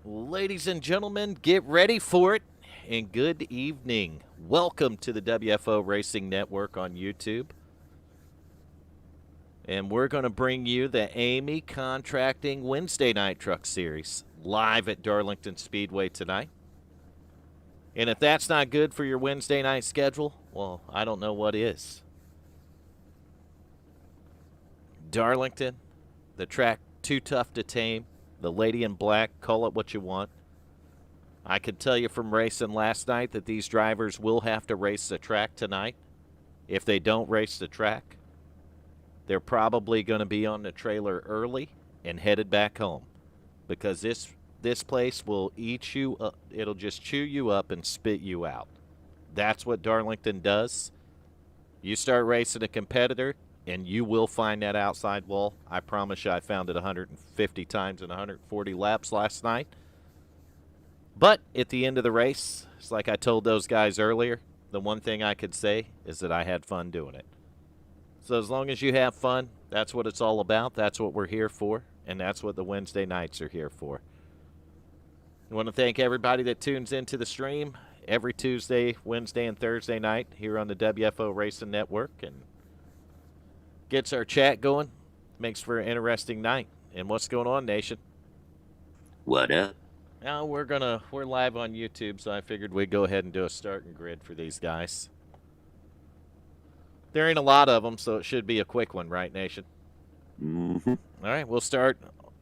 Ladies and gentlemen, get ready for it, and good evening. Welcome to the WFO Racing Network on YouTube. And we're going to bring you the Eighmey Contracting Wednesday Night Truck Series live at Darlington Speedway tonight. And if that's not good for your Wednesday night schedule, well, I don't know what is. Darlington, the track too tough to tame. The Lady in Black, call it what you want. I can tell you from racing last night that these drivers will have to race the track tonight. If they don't race the track, they're probably going to be on the trailer early and headed back home, because this place will eat you up. It'll just chew you up and spit you out. That's what Darlington does. You start racing a competitor, and you will find that outside wall. I promise you, I found it 150 times in 140 laps last night. But at the end of the race, it's like I told those guys earlier, the one thing I could say is that I had fun doing it. So as long as you have fun, that's what it's all about. That's what we're here for, and that's what the Wednesday nights are here for. I want to thank everybody that tunes into the stream every Tuesday, Wednesday, and Thursday night here on the WFO Racing Network, and gets our chat going, makes for an interesting night. And what's going on, Nation? What up? Now we're live on YouTube, so I figured we'd go ahead and do a starting grid for these guys. There ain't a lot of them, so it should be a quick one, right, Nation? Mm-hmm. All right, we'll start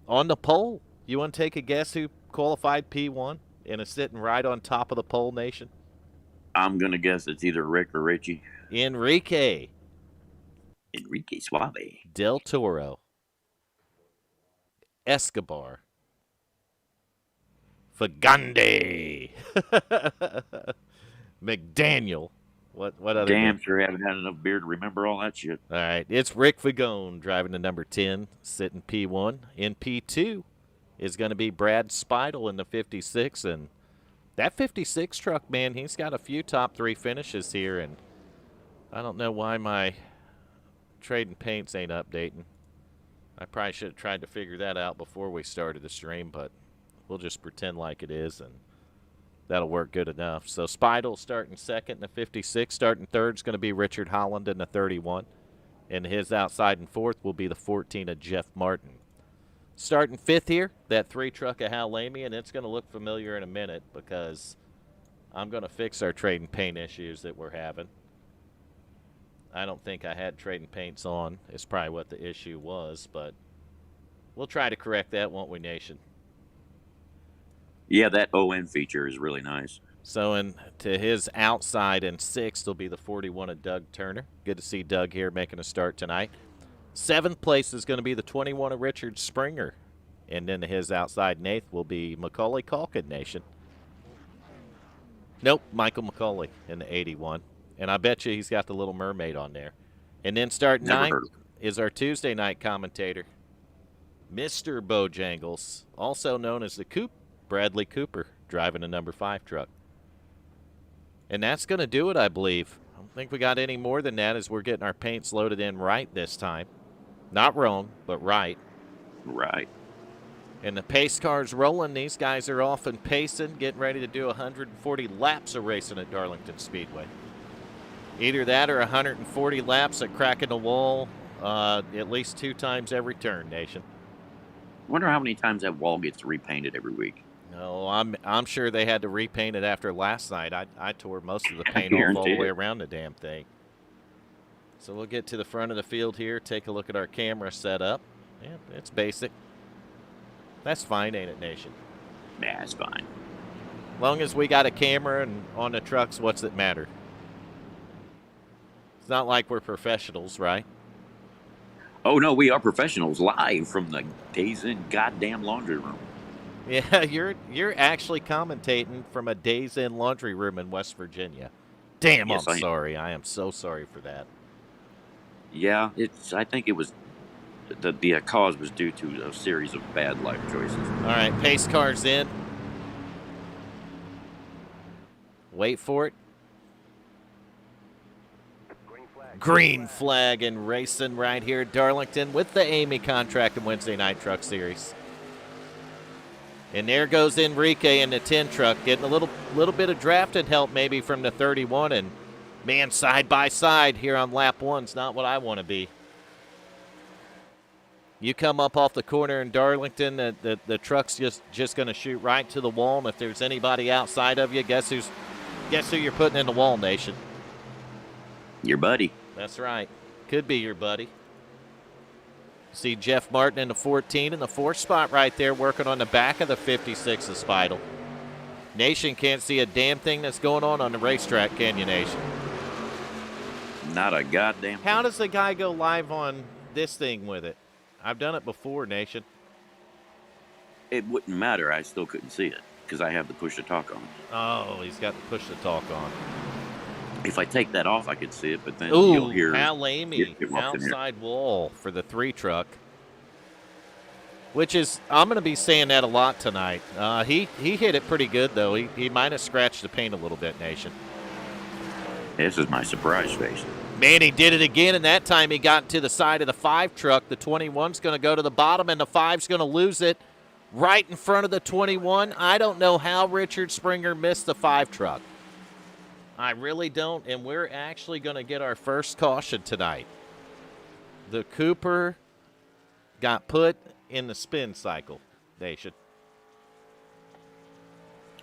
on the pole. You want to take a guess who qualified P1 and is sitting right on top of the pole, Nation? I'm going to guess it's either Rick or Richie. Enrique Suave. Del Toro. Escobar. Fagunde. McDaniel. What other Damn name? sure haven't had enough beer to remember all that shit. All right, it's Rick Fagone driving the number 10, sitting P1. In P2 is going to be Brad Speidel in the 56, and that 56 truck, man, he's got a few top 3 finishes here, and I don't know why my trading paints ain't updating. I probably should have tried to figure that out before we started the stream, but we'll just pretend like it is, and that'll work good enough. So Speidel starting second in the 56. Starting third is going to be Richard Holland in the 31. And his outside and fourth will be the 14 of Jeff Martin. Starting fifth here, that 3 truck of Hal Eighmey, and it's going to look familiar in a minute because I'm going to fix our trade and paint issues that we're having. I don't think I had trade and paints on. It's probably what the issue was, but we'll try to correct that, won't we, Nation? Yeah, that ON feature is really nice. So to his outside and sixth will be the 41 of Doug Turner. Good to see Doug here making a start tonight. 7th place is going to be the 21 of Richard Springer. And then to his outside and 8th will be Mccauley Calkin, Nation. Nope, Michael Mccauley in the 81. And I bet you he's got the Little Mermaid on there. And then starting 9th is our Tuesday night commentator, Mr. Bojangles, also known as the Coop, Bradley Cooper, driving a number 5 truck. And that's going to do it, I believe. I don't think we got any more than that as we're getting our paints loaded in right this time. Not wrong, but right. Right. And the pace car's rolling. These guys are off and pacing, getting ready to do 140 laps of racing at Darlington Speedway. Either that or 140 laps at cracking the wall at least 2 times every turn, Nation. I wonder how many times that wall gets repainted every week. No, I'm sure they had to repaint it after last night. I tore most of the paint off all the way around the damn thing. So we'll get to the front of the field here, take a look at our camera setup. Yeah, it's basic. That's fine, ain't it, Nation? Yeah, it's fine. As long as we got a camera and on the trucks, what's it matter? It's not like we're professionals, right? Oh, no, we are professionals live from the Days in goddamn laundry room. Yeah, you're actually commentating from a Days in laundry room in West Virginia. Damn, yes, I'm sorry. I am so sorry for that. Yeah, I think it was the cause was due to a series of bad life choices. All right, pace car's in. Wait for it. Green flag and racing right here at Darlington with the Eighmey Contract and Wednesday Night Truck Series. And there goes Enrique in the 10 truck, getting a little bit of drafting help maybe from the 31. And, man, side by side here on lap 1's not what I want to be. You come up off the corner in Darlington, the truck's just going to shoot right to the wall. And if there's anybody outside of you, guess who you're putting in the wall, Nation? Your buddy. That's right. Could be your buddy. See Jeff Martin in the 14 in the 4th spot right there, working on the back of the 56 of Speidel. Nation can't see a damn thing that's going on the racetrack, can you, Nation? Not a goddamn thing. How does the guy go live on this thing with it? I've done it before, Nation. It wouldn't matter. I still couldn't see it because I have the push to talk on. Oh, he's got the push to talk on. If I take that off, I could see it, but then Ooh, you'll hear Eighmey, outside wall for the 3 truck. Which is, I'm going to be saying that a lot tonight. He hit it pretty good, though. He might have scratched the paint a little bit, Nation. This is my surprise face. Man, he did it again, and that time he got to the side of the 5 truck. The 21's going to go to the bottom, and the 5's going to lose it right in front of the 21. I don't know how Richard Springer missed the 5 truck. I really don't, and we're actually going to get our first caution tonight. The Cooper got put in the spin cycle, Nation.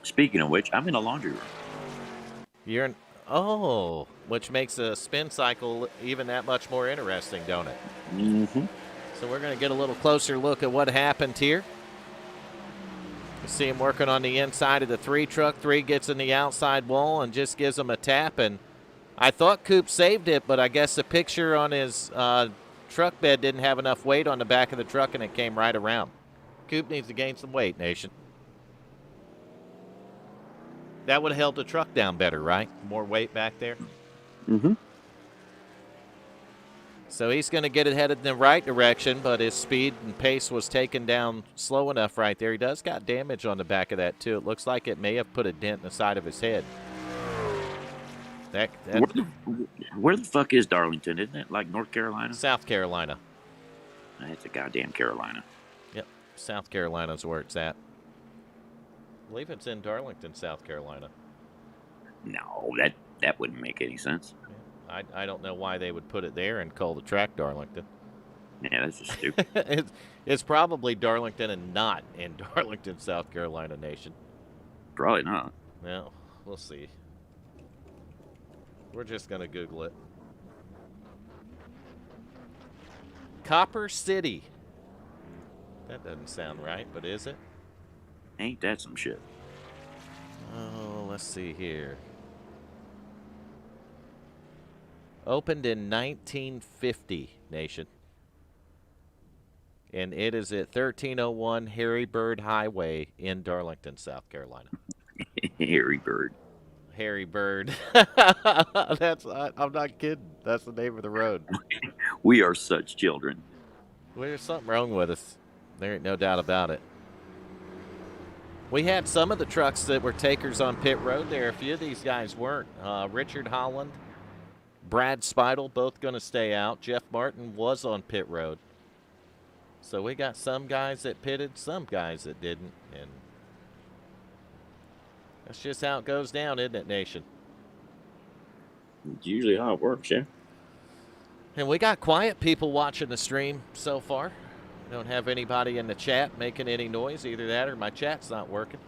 Speaking of which, I'm in a laundry room. You're in, which makes a spin cycle even that much more interesting, don't it? Mm-hmm. So we're going to get a little closer look at what happened here. You see him working on the inside of the 3 truck. 3 gets in the outside wall and just gives him a tap. And I thought Coop saved it, but I guess the picture on his truck bed didn't have enough weight on the back of the truck, and it came right around. Coop needs to gain some weight, Nation. That would have held the truck down better, right? More weight back there. Mm-hmm. So he's going to get it headed in the right direction, but his speed and pace was taken down slow enough right there. He does got damage on the back of that, too. It looks like it may have put a dent in the side of his head. Where the fuck is Darlington? Isn't it like North Carolina? South Carolina. It's a goddamn Carolina. Yep, South Carolina's where it's at. I believe it's in Darlington, South Carolina. No, that wouldn't make any sense. I don't know why they would put it there and call the track Darlington. Yeah, that's just stupid. It's probably Darlington and not in Darlington, South Carolina, Nation. Probably not. Well, we'll see. We're just going to Google it. Copper City. That doesn't sound right, but is it? Ain't that some shit? Oh, let's see here. Opened in 1950, Nation. And it is at 1301 Harry Bird Highway in Darlington, South Carolina. Harry Bird. Harry Bird. I'm not kidding. That's the name of the road. We are such children. Well, there's something wrong with us. There ain't no doubt about it. We had some of the trucks that were takers on pit road there. A few of these guys weren't. Richard Holland, Brad Speidel, both going to stay out. Jeff Martin was on pit road. So we got some guys that pitted, some guys that didn't. And that's just how it goes down, isn't it, Nation? It's usually how it works, yeah. And we got quiet people watching the stream so far. We don't have anybody in the chat making any noise. Either that or my chat's not working.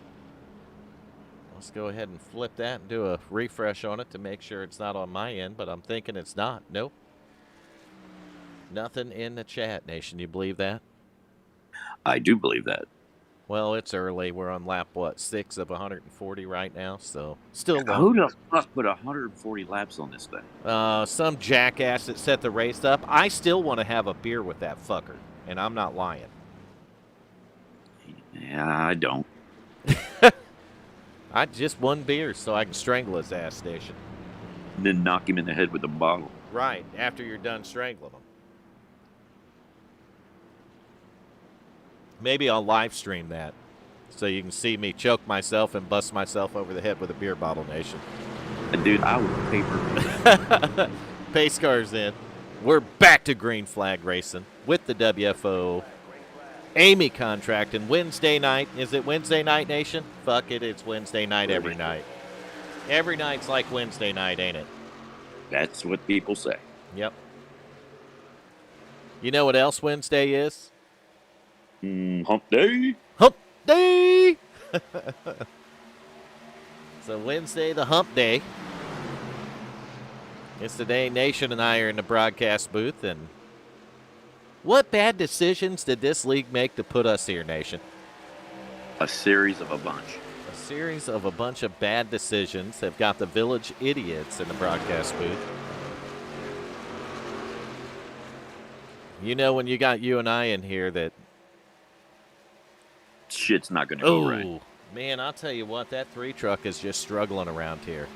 Let's go ahead and flip that and do a refresh on it to make sure it's not on my end, but I'm thinking it's not. Nope. Nothing in the chat, Nation. You believe that? I do believe that. Well, it's early. We're on lap, 6 of 140 right now, so still long. Who the fuck put 140 laps on this thing? Some jackass that set the race up. I still want to have a beer with that fucker, and I'm not lying. Yeah, I don't. I just one beer so I can strangle his ass, Station. Then knock him in the head with a bottle. Right, after you're done strangling him. Maybe I'll live stream that so you can see me choke myself and bust myself over the head with a beer bottle, Nation. Dude, I would paper. Pace car's in. We're back to green flag racing with the WFO Eighmey contract and Wednesday night. Is it Wednesday night, Nation? Fuck it, it's Wednesday night every night. Every night's like Wednesday night, ain't it? That's what people say. Yep. You know what else Wednesday is? Hump day. Hump day! So Wednesday, the hump day. It's the day Nation and I are in the broadcast booth. And what bad decisions did this league make to put us here, Nation? A series of a bunch. A series of a bunch of bad decisions have got the village idiots in the broadcast booth. You know, when you got you and I in here that... Shit's not going to go right. Oh, man, I'll tell you what, that 3-truck is just struggling around here.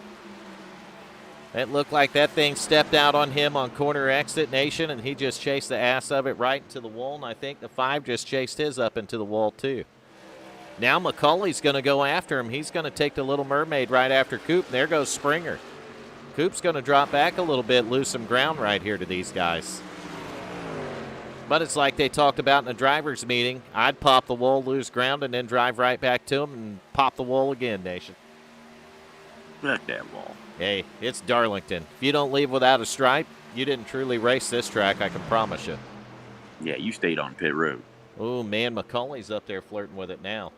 It looked like that thing stepped out on him on corner exit, Nation, and he just chased the ass of it right into the wall, and I think the 5 just chased his up into the wall, too. Now Mccauley's going to go after him. He's going to take the Little Mermaid right after Coop. There goes Springer. Coop's going to drop back a little bit, lose some ground right here to these guys. But it's like they talked about in the driver's meeting. I'd pop the wall, lose ground, and then drive right back to him and pop the wall again, Nation. Fuck that wall. Hey, it's Darlington. If you don't leave without a stripe, you didn't truly race this track, I can promise you. Yeah, you stayed on pit road. Oh, man, Mccauley's up there flirting with it now.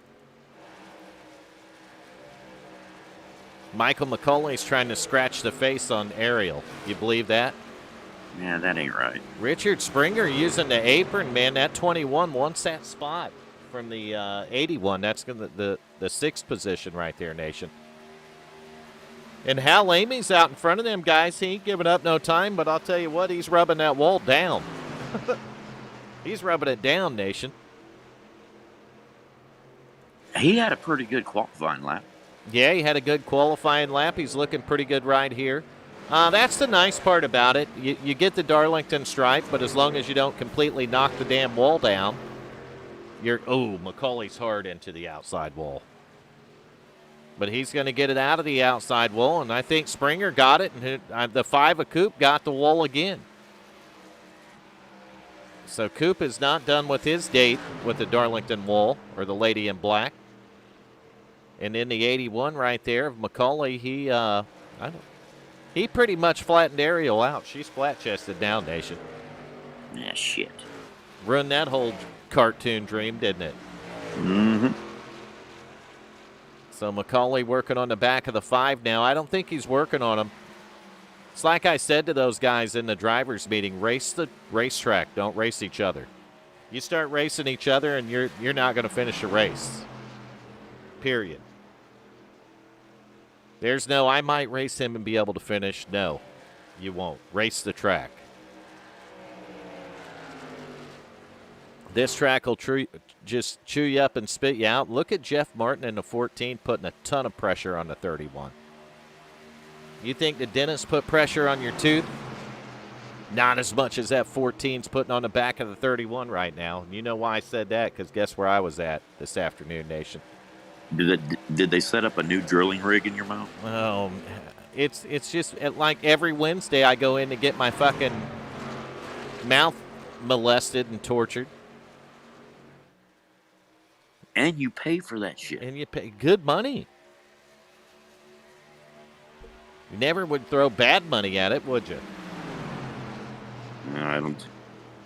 Michael Mccauley's trying to scratch the face on Ariel. You believe that? Yeah, that ain't right. Richard Springer using the apron, man. That 21 wants that spot from the 81. That's the 6th position right there, Nation. And Hal Eighmey's out in front of them guys. He ain't giving up no time, but I'll tell you what, he's rubbing that wall down. He's rubbing it down, Nation. He had a pretty good qualifying lap. Yeah, he had a good qualifying lap. He's looking pretty good right here. That's the nice part about it. You get the Darlington stripe, but as long as you don't completely knock the damn wall down, you're... Oh, Mccauley's hard into the outside wall. But he's going to get it out of the outside wall, and I think Springer got it, and the 5 of Coop got the wall again. So Coop is not done with his date with the Darlington wall, or the lady in black. And in the 81 right there of Mccauley, he pretty much flattened Ariel out. She's flat-chested now, Nation. Yeah, shit. Ruined that whole cartoon dream, didn't it? Mm-hmm. So Mccauley working on the back of the 5 now. I don't think he's working on him. It's like I said to those guys in the drivers' meeting, race the racetrack. Don't race each other. You start racing each other, and you're not going to finish a race. Period. There's no, I might race him and be able to finish. No, you won't. Race the track. This track will just chew you up and spit you out. Look at Jeff Martin in the 14 putting a ton of pressure on the 31. You think the dentist put pressure on your tooth? Not as much as that 14's putting on the back of the 31 right now. And you know why I said that? Because guess where I was at this afternoon, Nation? Did they set up a new drilling rig in your mouth? Oh, it's just like every Wednesday I go in to get my fucking mouth molested and tortured. And you pay for that shit. And you pay good money. You never would throw bad money at it, would you? I don't.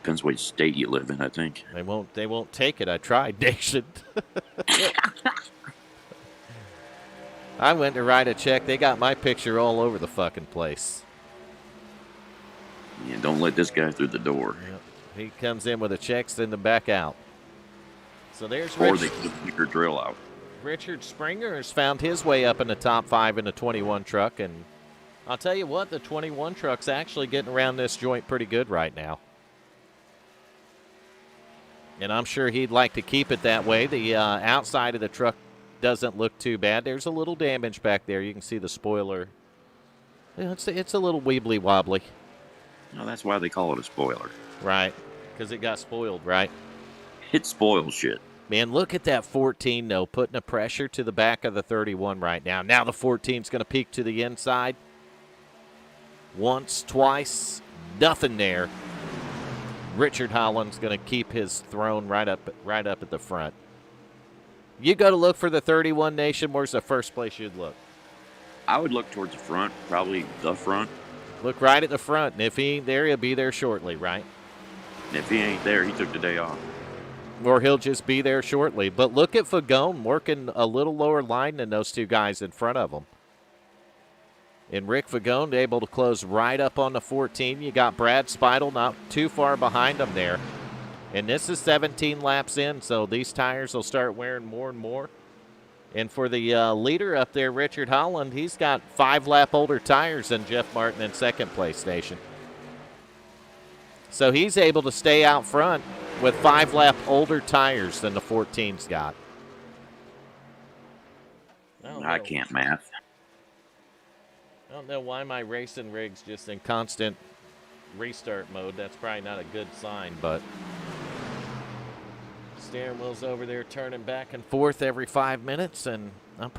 Depends what state you live in, I think. They won't take it. I tried, Nation. I went to write a check. They got my picture all over the fucking place. Yeah, don't let this guy through the door. Yep. He comes in with a check, send him back out. So there's Or they keep your drill out. Richard Springer has found his way up in the top 5 in the 21 truck, and I'll tell you what, the 21 truck's actually getting around this joint pretty good right now. And I'm sure he'd like to keep it that way. The outside of the truck doesn't look too bad. There's a little damage back there. You can see the spoiler. It's a little weebly wobbly. No, that's why they call it a spoiler. Right, because it got spoiled, right? It spoils shit. Man, look at that 14, though, putting a pressure to the back of the 31 right now. Now the 14's going to peek to the inside. Once, twice, nothing there. Richard Holland's going to keep his throne right up at the front. You go to look for the 31 Nation, where's the first place you'd look? I would look towards the front, probably the front. Look right at the front, and if he ain't there, he'll be there shortly, right? And if he ain't there, he took the day off. Or he'll just be there shortly. But look at Fagone working a little lower line than those two guys in front of him. And Rick Fagone able to close right up on the 14. You got Brad Speidel not too far behind him there. And this is 17 laps in, so these tires will start wearing more and more. And for the leader up there, Richard Holland, he's got 5-lap older tires than Jeff Martin in second place station. So he's able to stay out front with 5-lap older tires than the 14's got. I can't math. I don't know why my racing rig's just in constant restart mode. That's probably not a good sign, but steering wheel's over there turning back and forth every 5 minutes, and I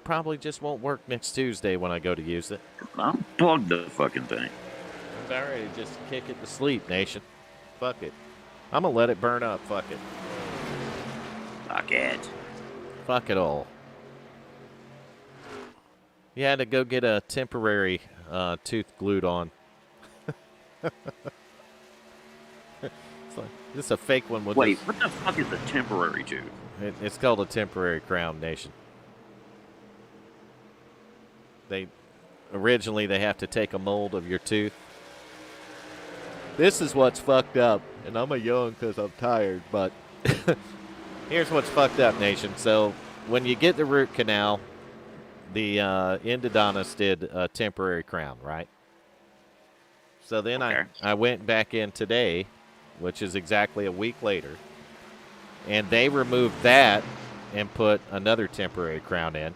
probably just won't work next Tuesday when I go to use it. Unplug the fucking thing. I'm about ready to just kick it to sleep, Nation. Fuck it. I'm going to let it burn up. Fuck it. Fuck it. Fuck it all. You had to go get a temporary tooth glued on. This is a fake one. Wait, what the fuck is a temporary tooth? It's called a temporary crown, Nation. Originally they have to take a mold of your tooth. This is what's fucked up, and I'm a young because I'm tired, but here's what's fucked up, Nation. So when you get the root canal, the endodontist did a temporary crown, right? So then I went back in today, which is exactly a week later, and they removed that and put another temporary crown in.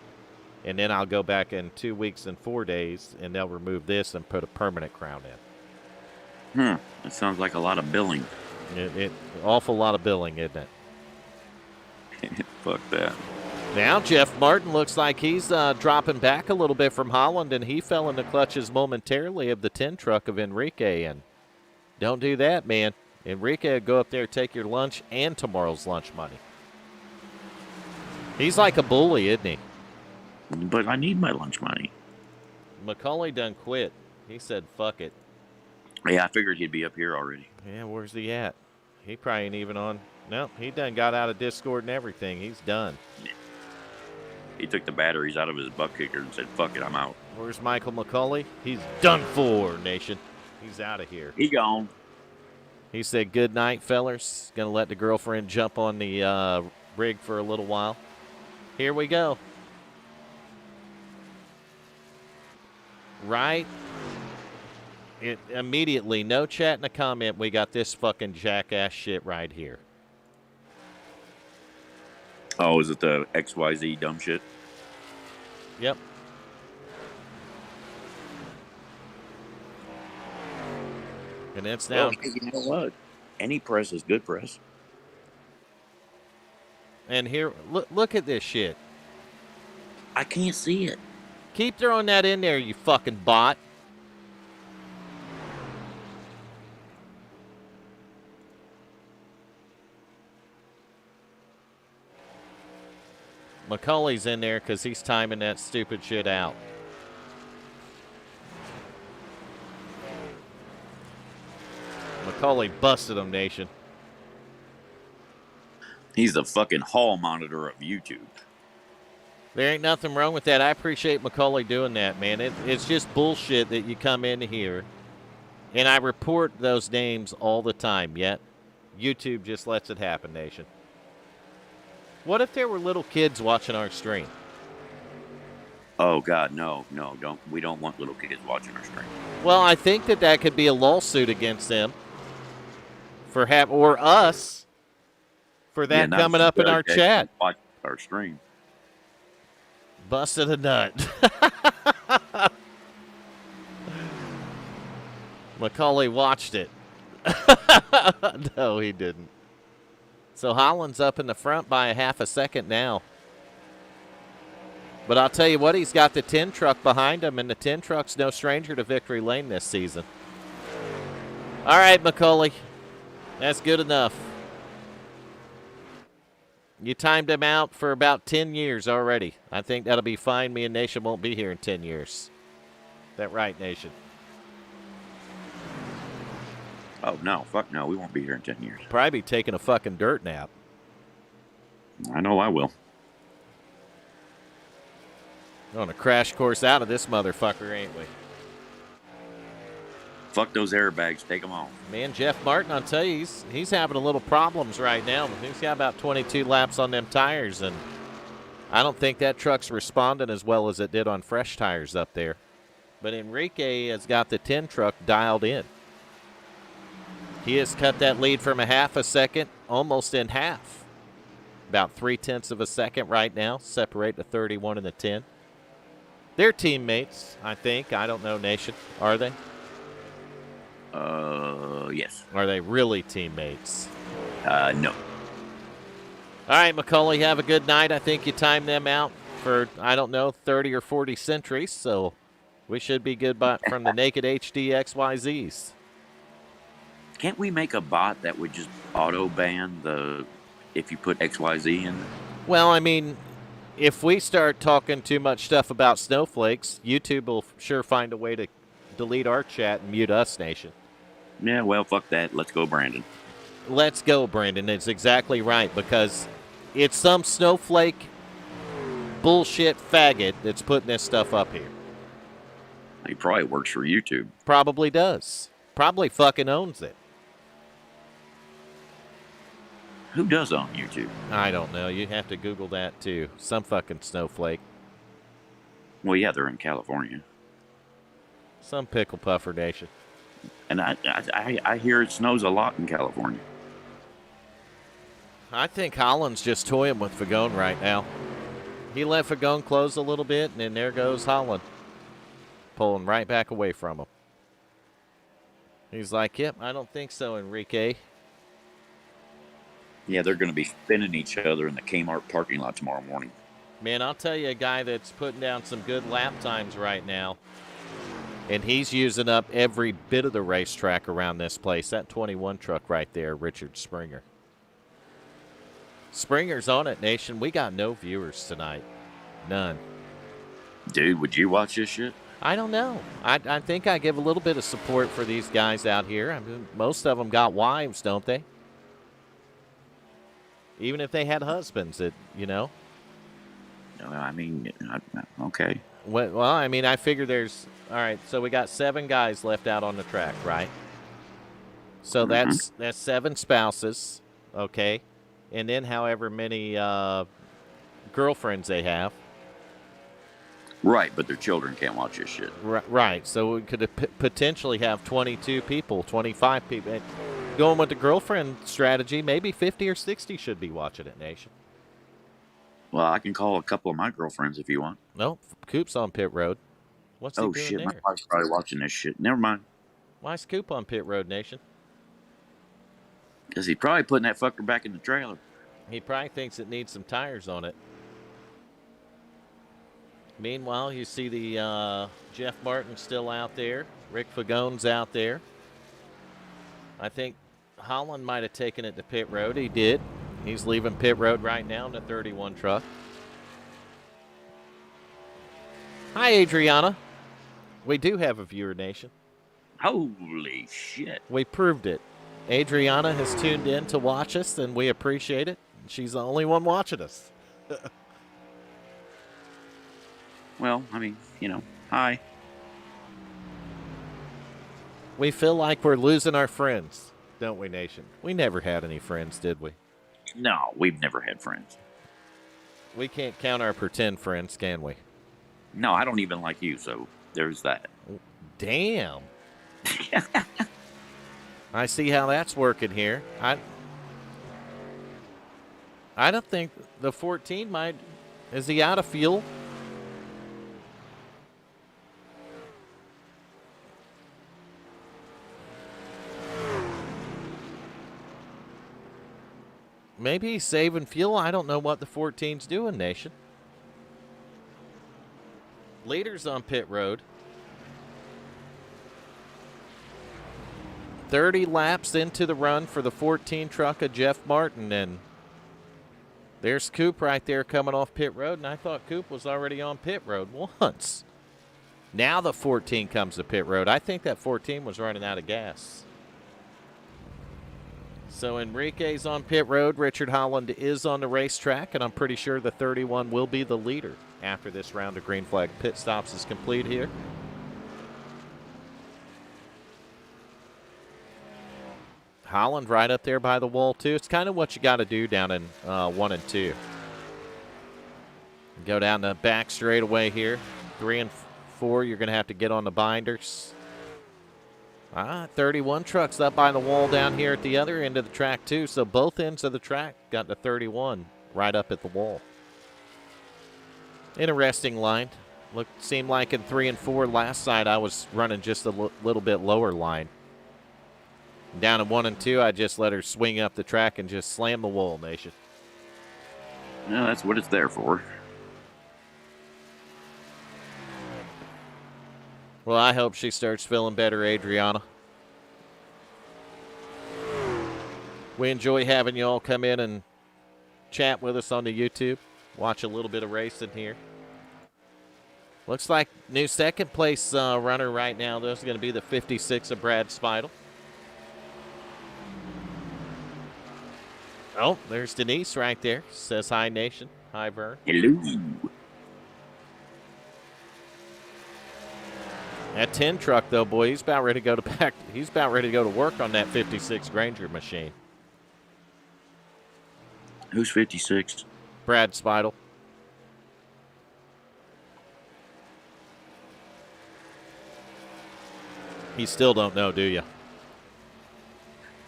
And then I'll go back in 2 weeks and 4 days, and they'll remove this and put a permanent crown in. That sounds like a lot of billing. Awful lot of billing, isn't it? Fuck that. Now Jeff Martin looks like he's dropping back a little bit from Holland, and he fell in the clutches momentarily of the 10 truck of Enrique. And don't do that, man. Enrique will go up there, take your lunch and tomorrow's lunch money. He's like a bully, isn't he? But I need my lunch money. Mccauley done quit. He said, fuck it. Yeah, I figured he'd be up here already. Yeah, where's he at? He probably ain't even on. No, he done got out of Discord and everything. He's done. Yeah. He took the batteries out of his butt kicker and said, fuck it, I'm out. Where's Michael Mccauley? He's done for, Nation. He's out of here. He gone. He said, good night, fellers. Gonna let the girlfriend jump on the rig for a little while. Here we go. Right? Immediately, no chat and a comment. We got this fucking jackass shit right here. Oh, is it the XYZ dumb shit? Yep. And it's now. Well, you know what? Any press is good press. And here, look at this shit. I can't see it. Keep throwing that in there, you fucking bot. Mccauley's in there because he's timing that stupid shit out. Mccauley busted him, Nation. He's the fucking hall monitor of YouTube. There ain't nothing wrong with that. I appreciate Mccauley doing that, man. It's just bullshit that you come in here, and I report those names all the time, yet YouTube just lets it happen, Nation. What if there were little kids watching our stream? Oh, God, no, don't. We don't want little kids watching our stream. Well, I think that could be a lawsuit against them for or us for that coming up in our chat. Watch our stream. Busted a nut. Mccauley watched it. No, he didn't. So Holland's up in the front by a half a second now. But I'll tell you what, he's got the 10 truck behind him, and the 10 truck's no stranger to victory lane this season. All right, Mccauley. That's good enough. You timed him out for about 10 years already. I think that'll be fine. Me and Nation won't be here in 10 years. That right, Nation? Oh, no. Fuck no. We won't be here in 10 years. Probably be taking a fucking dirt nap. I know I will. On a crash course out of this motherfucker, ain't we? Fuck those airbags. Take them off. Man, Jeff Martin, I'll tell you, he's having a little problems right now. He's got about 22 laps on them tires, and I don't think that truck's responding as well as it did on fresh tires up there. But Enrique has got the 10 truck dialed in. He has cut that lead from a half a second almost in half. About 0.3 of a second right now, separate the 31 and the 10. They're teammates, I think. I don't know, Nation. Are they? Yes. Are they really teammates? No. All right, Mccauley, have a good night. I think you timed them out for, I don't know, 30 or 40 centuries, so we should be good from the Naked HD XYZs. Can't we make a bot that would just auto-ban if you put XYZ in? Well, I mean, if we start talking too much stuff about snowflakes, YouTube will sure find a way to delete our chat and mute us, Nation. Yeah, well, fuck that. Let's go, Brandon. Let's go, Brandon. It's exactly right, because it's some snowflake bullshit faggot that's putting this stuff up here. He probably works for YouTube. Probably does. Probably fucking owns it. Who does own YouTube? I don't know. You have to Google that, too. Some fucking snowflake. Well, yeah, they're in California. Some pickle puffer nation. And I hear it snows a lot in California. I think Holland's just toying with Fagone right now. He let Fagone close a little bit, and then there goes Holland. Pulling right back away from him. He's like, yep, I don't think so, Enrique. Yeah, they're going to be spinning each other in the Kmart parking lot tomorrow morning. Man, I'll tell you a guy that's putting down some good lap times right now. And he's using up every bit of the racetrack around this place. That 21 truck right there, Richard Springer. Springer's on it, Nation. We got no viewers tonight. None. Dude, would you watch this shit? I don't know. I think I give a little bit of support for these guys out here. I mean, most of them got wives, don't they? Even if they had husbands, No, I mean, okay. Well, I mean, I figure there's... All right, so we got 7 guys left out on the track, right? So that's 7 spouses, okay? And then however many girlfriends they have. Right, but their children can't watch this shit. Right, so we could potentially have 22 people, 25 people. And going with the girlfriend strategy, maybe 50 or 60 should be watching it, Nation. Well, I can call a couple of my girlfriends if you want. No, Coop's on pit road. What's he doing shit, there? my wife's probably watching this shit. Never mind. Why's Coop on pit road, Nation? Because he's probably putting that fucker back in the trailer. He probably thinks it needs some tires on it. Meanwhile, you see the Jeff Martin still out there. Rick Fagone's out there. I think Holland might have taken it to pit road. He did. He's leaving pit road right now in the 31 truck. Hi, Adriana. We do have a viewer, Nation. Holy shit. We proved it. Adriana has tuned in to watch us, and we appreciate it. She's the only one watching us. Well, I mean, hi. We feel like we're losing our friends, don't we, Nation? We never had any friends, did we? No, we've never had friends. We can't count our pretend friends, can we? No, I don't even like you, so there's that. Damn. I see how that's working here. I don't think the 14 might... Is he out of fuel? Maybe he's saving fuel. I don't know what the 14's doing, Nation. Leader's on pit road. 30 laps into the run for the 14 truck of Jeff Martin, and there's Coop right there coming off pit road, and I thought Coop was already on pit road once. Now the 14 comes to pit road. I think that 14 was running out of gas. So Enrique's on pit road. Richard Holland is on the racetrack, and I'm pretty sure the 31 will be the leader after this round of green flag pit stops is complete here. Holland right up there by the wall, too. It's kind of what you got to do down in 1 and 2. Go down the back straightaway here. 3 and 4, you're going to have to get on the binders. 31 trucks up by the wall down here at the other end of the track, too. So both ends of the track got the 31 right up at the wall. Interesting line. Seemed like in 3 and 4 last side I was running just a little bit lower line. Down in 1 and 2, I just let her swing up the track and just slam the wall, Nation. No, that's what it's there for. Well, I hope she starts feeling better, Adriana. We enjoy having you all come in and chat with us on the YouTube. Watch a little bit of racing here. Looks like new second place runner right now, though, is going to be the 56 of Brad Speidel. Oh, there's Denise right there. Says hi, Nation. Hi, Vern. Hello. That 10 truck, though, boy, he's about ready to go to back. He's about ready to go to work on that 56 Granger machine. Who's 56? Brad Speidel. You still don't know, do you?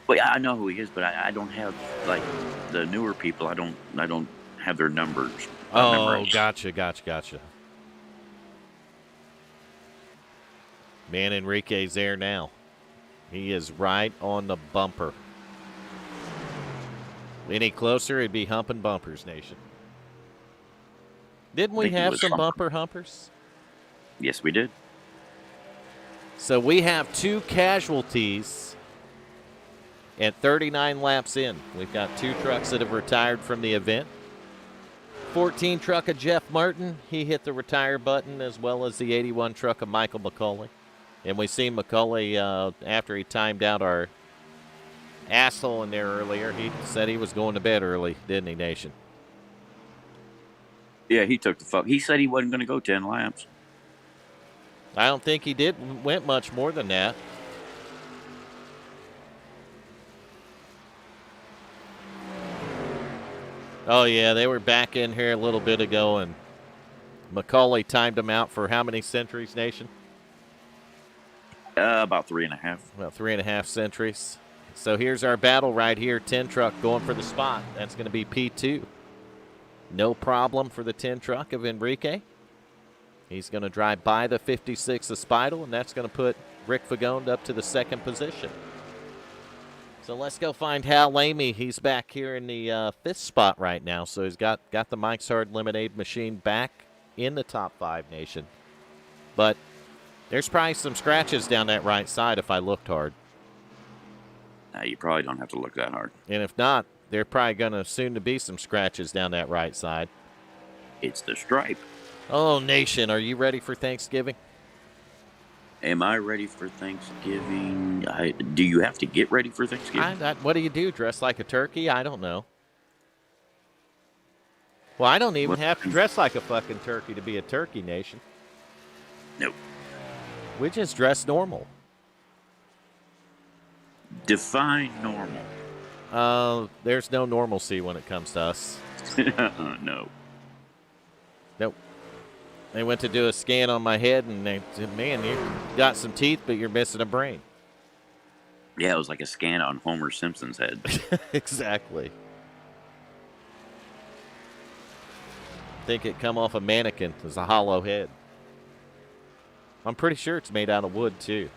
Well, yeah, I know who he is, but I don't have, like, the newer people. I don't have their numbers. Oh, memorized. gotcha. Man, Enrique's there now. He is right on the bumper. Any closer, it'd be humping bumpers, Nation. Didn't we have some bumper humpers? Yes, we did. So we have 2 casualties at 39 laps in. We've got 2 trucks that have retired from the event. 14 truck of Jeff Martin, he hit the retire button, as well as the 81 truck of Michael Mccauley. And we see Mccauley, after he timed out our asshole in there earlier, he said he was going to bed early, didn't he, Nation? Yeah, he took the fuck. He said he wasn't going to go 10 laps. I don't think he went much more than that. Oh, yeah, they were back in here a little bit ago, and Mccauley timed him out for how many centuries, Nation? About 3.5. About 3.5 centuries. So here's our battle right here. 10 truck going for the spot. That's going to be P2. No problem for the 10 truck of Enrique. He's going to drive by the 56 of Speidel, and that's going to put Rick Fagone up to the 2nd position. So let's go find Hal Eighmey. He's back here in the 5th spot right now. So he's got the Mike's Hard Lemonade machine back in the top 5, Nation. But there's probably some scratches down that right side if I looked hard. You probably don't have to look that hard. And if not, there probably going to soon to be some scratches down that right side. It's the stripe. Oh, Nation, are you ready for Thanksgiving? Am I ready for Thanksgiving? Do you have to get ready for Thanksgiving? What do you do? Dress like a turkey? I don't know. Well, I don't even have to dress like a fucking turkey to be a turkey, Nation. Nope. We just dress normal. Define normal. There's no normalcy when it comes to us. No. Nope. They went to do a scan on my head, and they said, man, you got some teeth, but you're missing a brain. Yeah, it was like a scan on Homer Simpson's head. Exactly. I think it come off a mannequin as a hollow head. I'm pretty sure it's made out of wood, too.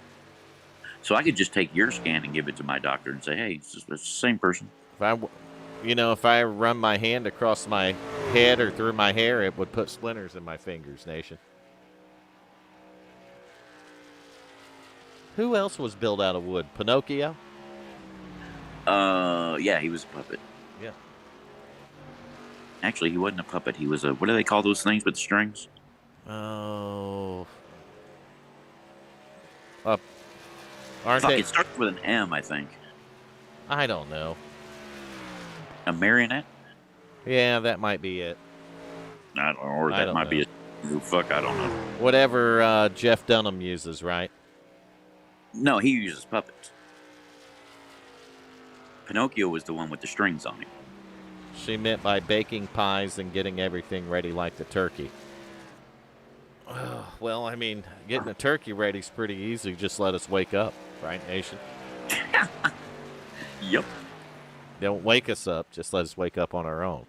So I could just take your scan and give it to my doctor and say, hey, it's the same person. If I run my hand across my head or through my hair, it would put splinters in my fingers, Nation. Who else was built out of wood? Pinocchio? Yeah, he was a puppet. Yeah. Actually, he wasn't a puppet. He was a, what do they call those things with the strings? Oh. Fuck, it starts with an M, I think. I don't know. A marionette? Yeah, that might be it. I don't know, or that might be a... Fuck, I don't know. Whatever Jeff Dunham uses, right? No, he uses puppets. Pinocchio was the one with the strings on him. She meant by baking pies and getting everything ready like the turkey. Well, I mean, getting a turkey ready is pretty easy. Just let us wake up, right, Nation? Yep. Don't wake us up. Just let us wake up on our own.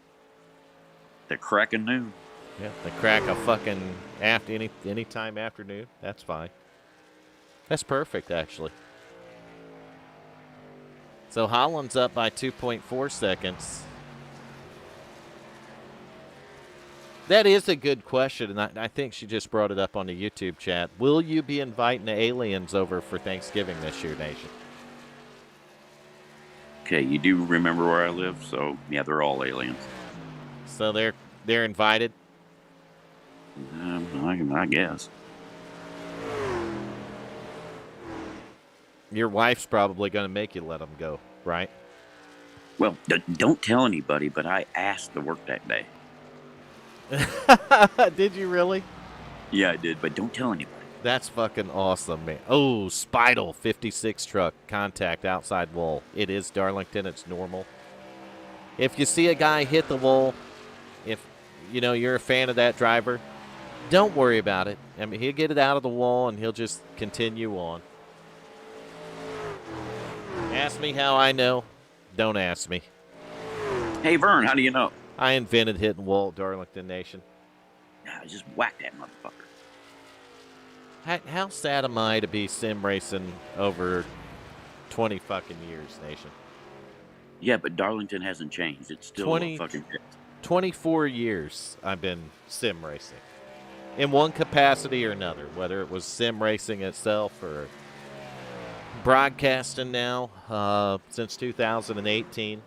The crack of noon. Yeah, the crack of fucking any time afternoon. That's fine. That's perfect, actually. So Holland's up by 2.4 seconds. That is a good question, and I think she just brought it up on the YouTube chat. Will you be inviting the aliens over for Thanksgiving this year, Nation? Okay, you do remember where I live, so yeah, they're all aliens. So they're invited? I guess. Your wife's probably going to make you let them go, right? Well, don't tell anybody, but I asked to work that day. Did you really? Yeah, I did, but don't tell anybody. That's fucking awesome, man. Oh, Spidle 56 truck contact outside wall. It is Darlington. It's normal. If you see a guy hit the wall, if you know you're a fan of that driver, don't worry about it. I mean, he'll get it out of the wall and he'll just continue on. Ask me how I know. Don't ask me. Hey, Vern, how do you know? I invented hitting wall at Darlington, Nation. Nah, just whack that motherfucker. How sad am I to be sim racing over 20 fucking years, Nation? Yeah, but Darlington hasn't changed. It's still a fucking shit. 24 years I've been sim racing. In one capacity or another, whether it was sim racing itself or broadcasting now since 2018.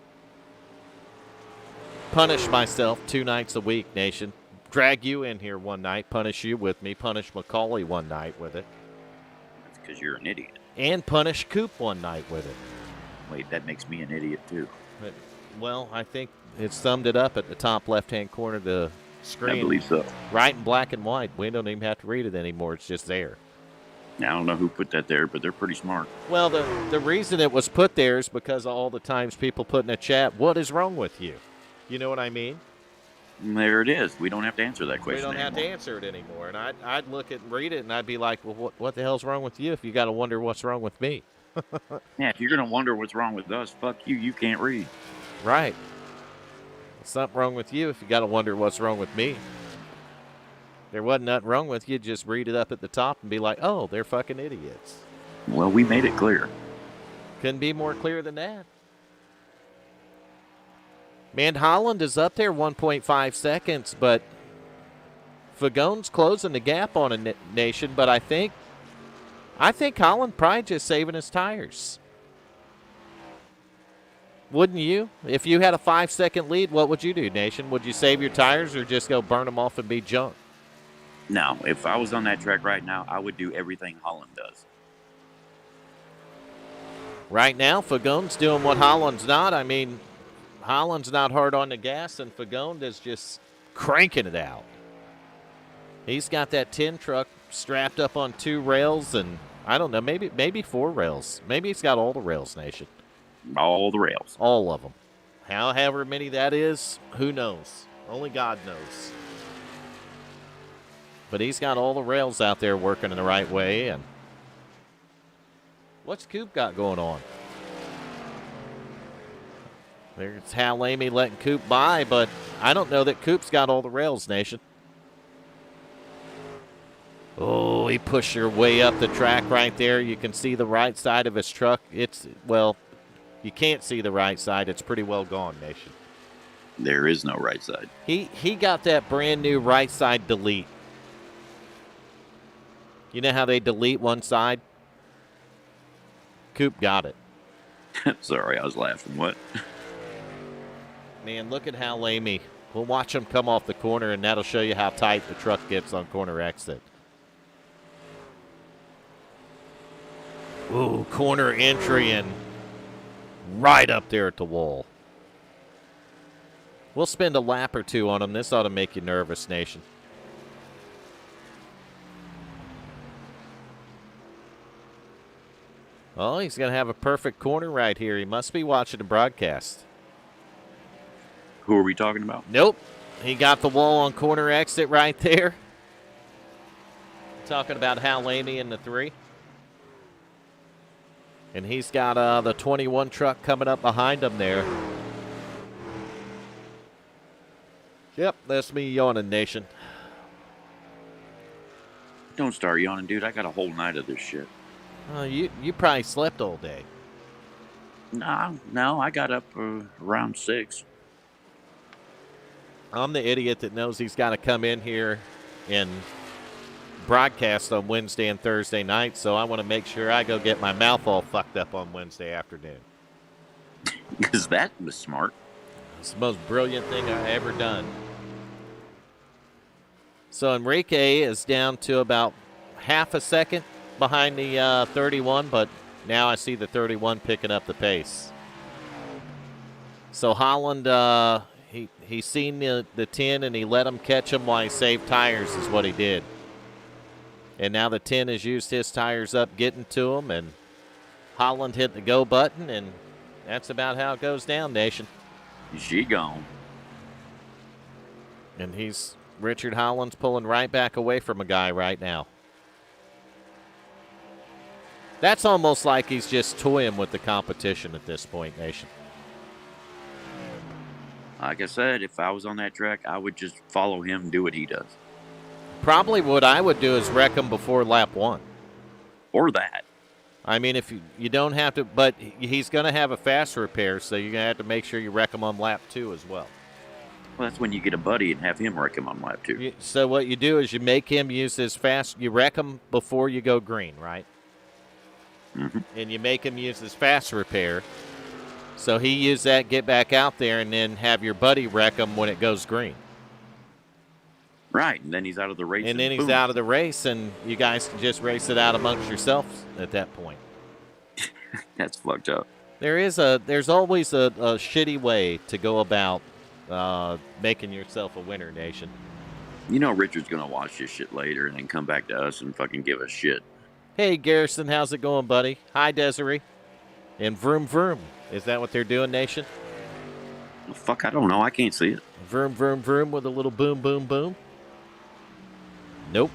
Punish myself 2 nights a week, Nation. Drag you in here one night, punish you with me, punish Mccauley one night with it. That's because you're an idiot. And punish Coop one night with it. Wait, that makes me an idiot too. But, well, I think it summed it up at the top left-hand corner of the screen. I believe so. Right in black and white. We don't even have to read it anymore. It's just there. Now, I don't know who put that there, but they're pretty smart. Well, the reason it was put there is because of all the times people put in a chat, what is wrong with you? You know what I mean? There it is. We don't have to answer that question We don't have to answer it anymore. And I'd look at and read it, and I'd be like, well, what the hell's wrong with you if you got to wonder what's wrong with me? Yeah, if you're going to wonder what's wrong with us, fuck you. You can't read. Right. Something wrong with you if you got to wonder what's wrong with me. There wasn't nothing wrong with you. Just read it up at the top and be like, oh, they're fucking idiots. Well, we made it clear. Couldn't be more clear than that. Man, Holland is up there 1.5 seconds, but Fagone's closing the gap on a Nation, but I think Holland probably just saving his tires. Wouldn't you? If you had a 5-second lead, what would you do, Nation? Would you save your tires or just go burn them off and be junk? No, if I was on that track right now, I would do everything Holland does. Right now, Fagone's doing what Holland's not. I mean, Holland's not hard on the gas, and Fagone is just cranking it out. He's got that tin truck strapped up on 2 rails, and I don't know, maybe 4 rails. Maybe he's got all the rails, Nation. All the rails. All of them. However many that is, who knows? Only God knows. But he's got all the rails out there working in the right way. And what's Coop got going on? There's Hal Eighmey letting Coop by, but I don't know that Coop's got all the rails, Nation. Oh, he pushed her way up the track right there. You can see the right side of his truck. Well, you can't see the right side. It's pretty well gone, Nation. There is no right side. He got that brand new right side delete. You know how they delete one side? Coop got it. Sorry, I was laughing. What? Man, look at how Eighmey. We'll watch him come off the corner, and that'll show you how tight the truck gets on corner exit. Ooh, corner entry and right up there at the wall. We'll spend a lap or two on him. This ought to make you nervous, Nation. Oh, he's going to have a perfect corner right here. He must be watching the broadcast. Who are we talking about? Nope. He got the wall on corner exit right there. Talking about Hal Eighmey in the 3. And he's got the 21 truck coming up behind him there. Yep, that's me yawning, Nation. Don't start yawning, dude. I got a whole night of this shit. You probably slept all day. No, I got up around 6. I'm the idiot that knows he's got to come in here and broadcast on Wednesday and Thursday night, so I want to make sure I go get my mouth all fucked up on Wednesday afternoon. Because that was smart. It's the most brilliant thing I've ever done. So Enrique is down to about half a second behind the 31, but now I see the 31 picking up the pace. So Holland, he seen the 10 and he let him catch him while he saved tires is what he did. And now the 10 has used his tires up getting to him, and Holland hit the go button, and that's about how it goes down, Nation. She gone. And Richard Holland's pulling right back away from a guy right now. That's almost like he's just toying with the competition at this point, Nation. Like I said, if I was on that track, I would just follow him and do what he does. Probably what I would do is wreck him before lap 1. Or that. I mean, if you don't have to, but he's going to have a fast repair, so you're going to have to make sure you wreck him on lap 2 as well. Well, that's when you get a buddy and have him wreck him on lap 2. So what you do is you make him use his fast, you wreck him before you go green, right? Mm-hmm. And you make him use his fast repair. So he use that, get back out there, and then have your buddy wreck him when it goes green. Right, and then he's out of the race. And then he's out of the race, and you guys can just race it out amongst yourselves at that point. That's fucked up. There's always a shitty way to go about making yourself a winner, Nation. You know Richard's going to watch this shit later and then come back to us and fucking give us shit. Hey, Garrison, how's it going, buddy? Hi, Desiree. And vroom, vroom. Is that what they're doing, Nation? Well, fuck, I don't know. I can't see it. Vroom, vroom, vroom with a little boom, boom, boom? Nope.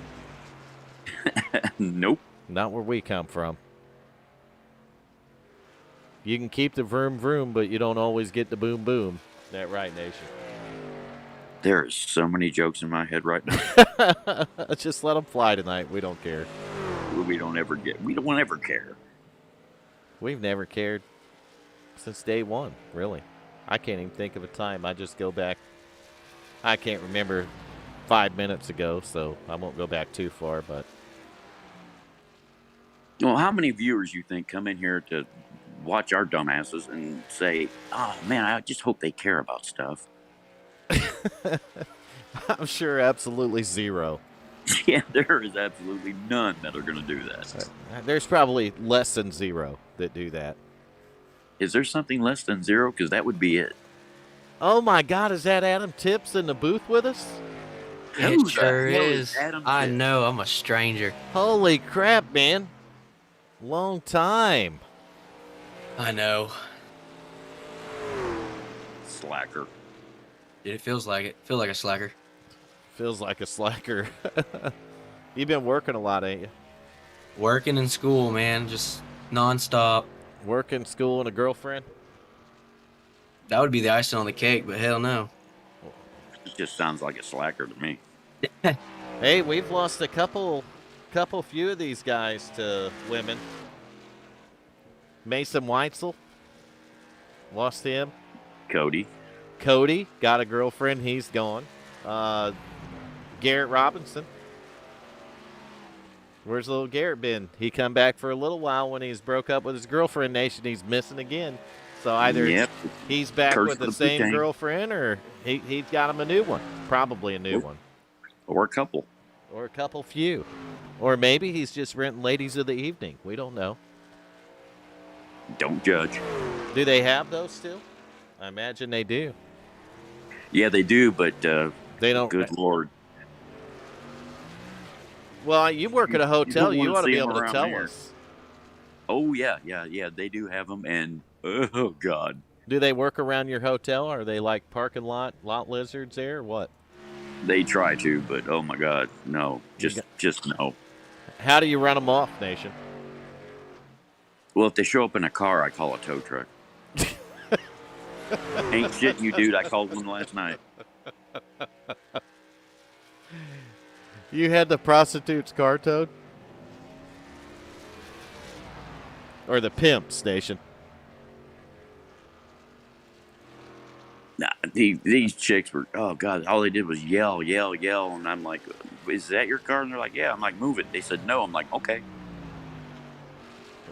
Nope. Not where we come from. You can keep the vroom, vroom, but you don't always get the boom, boom. That right, Nation? There are so many jokes in my head right now. Just let them fly tonight. We don't care. We don't ever care. We've never cared since day one, really. I can't even think of a time. I just go back. I can't remember 5 minutes ago, so I won't go back too far, but. Well, how many viewers you think come in here to watch our dumbasses and say, oh, man, I just hope they care about stuff? I'm sure absolutely zero. Yeah, there is absolutely none that are going to do that. There's probably less than zero that do that. Is there something less than zero? Because that would be it. Oh, my God. Is that Adam Tips in the booth with us? It sure the hell is. Adam I Tips? know. I'm a stranger. Holy crap, man. Long time. I know. Slacker. Dude, it feels like it. Feel like a slacker. Feels like a slacker. You've been working a lot, ain't you? Working in school, man. Just nonstop. Working, school, and a girlfriend? That would be the icing on the cake, but hell no. It just sounds like a slacker to me. Hey, we've lost a couple few of these guys to women. Mason Weitzel, lost him. Cody got a girlfriend. He's gone. Garrett Robinson. Where's little Garrett been? He come back for a little while when he's broke up with his girlfriend. Nation, he's missing again. So either Yep. he's back Curse with for the the same butane. girlfriend, or he's got him a new one. Probably a new one. Or a couple. Or a couple few. Or maybe he's just renting ladies of the evening. We don't know. Don't judge. Do they have those still? I imagine they do. Yeah, they do, but They don't. good Lord. Well, you work at a hotel. don't You wanna ought to see be 'em able to around tell here. us. Oh, yeah. They do have them, and oh, God. Do they work around your hotel? Are they like parking lot lizards there, or what? They try to, but oh, my God. No. Just no. How do you run them off, Nation? Well, if they show up in a car, I call a tow truck. Ain't shitting you, dude. I called one last night. You had the prostitute's car towed? Or the pimp station? Nah, these chicks were, oh, God, all they did was yell. And I'm like, is that your car? And they're like, yeah. I'm like, move it. They said no. I'm like, okay.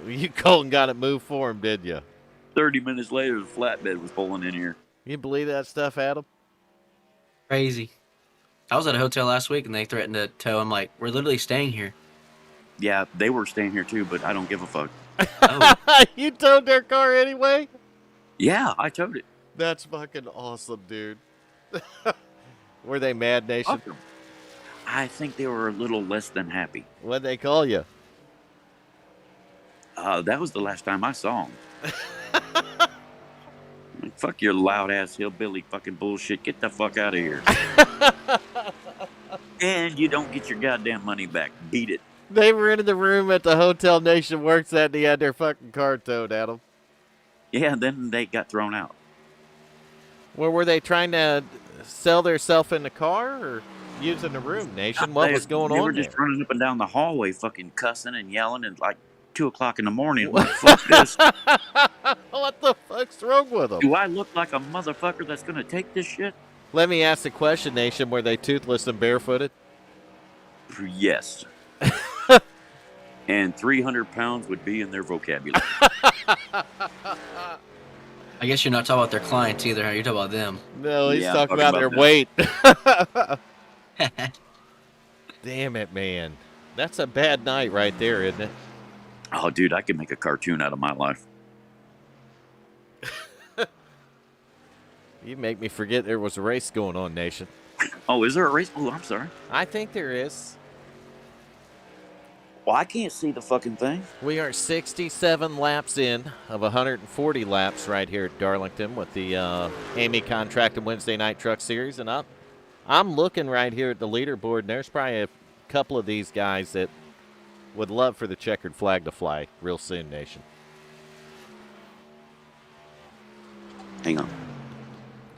You called and got it moved for him, did you? 30 minutes later, the flatbed was pulling in here. You believe that stuff, Adam? Crazy. I was at a hotel last week and they threatened to tow. I'm like, we're literally staying here. Yeah, they were staying here too, but I don't give a fuck. Oh, You towed their car anyway? Yeah, I towed it. That's fucking awesome, dude. Were they mad, Nation? Fuck 'em. I think they were a little less than happy. What'd they call you? That was the last time I saw them. Like, fuck your loud ass hillbilly fucking bullshit. Get the fuck out of here. And you don't get your goddamn money back. Beat it. They were in the room at the hotel Nation works at, and he had their fucking car towed, Adam. Yeah, then they got thrown out. Well, were they trying to sell themselves in the car or using the room, Nation? What was going They on were there? just running up and down the hallway fucking cussing and yelling at like 2 o'clock in the morning. Like, fuck this. What the fuck's wrong with them? Do I look like a motherfucker that's going to take this shit? Let me ask the question, Nation. Were they toothless and barefooted? Yes. And 300 pounds would be in their vocabulary. I guess you're not talking about their clients either. You're talking about them. No, he's Yeah, talking I'm about talking their weight. Damn it, man. That's a bad night right there, isn't it? Oh, dude, I could make a cartoon out of my life. You make me forget there was a race going on, Nation. Oh, is there a race? Oh, I'm sorry. I think there is. Well, I can't see the fucking thing. We are 67 laps in of 140 laps right here at Darlington with the Eighmey Contracted Wednesday Night Truck Series. And I'm looking right here at the leaderboard, and there's probably a couple of these guys that would love for the checkered flag to fly real soon, Nation. Hang on.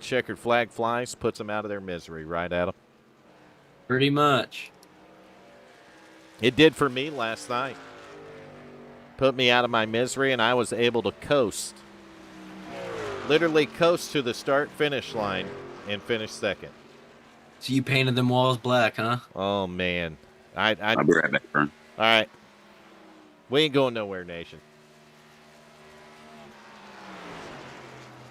Checkered flag flies, puts them out of their misery, right, Adam? Pretty much. It did for me last night. Put me out of my misery, and I was able to coast. Literally coast to the start-finish line and finish second. So you painted them walls black, huh? Oh, man. I'll be right back, Vern. All right. We ain't going nowhere, Nation.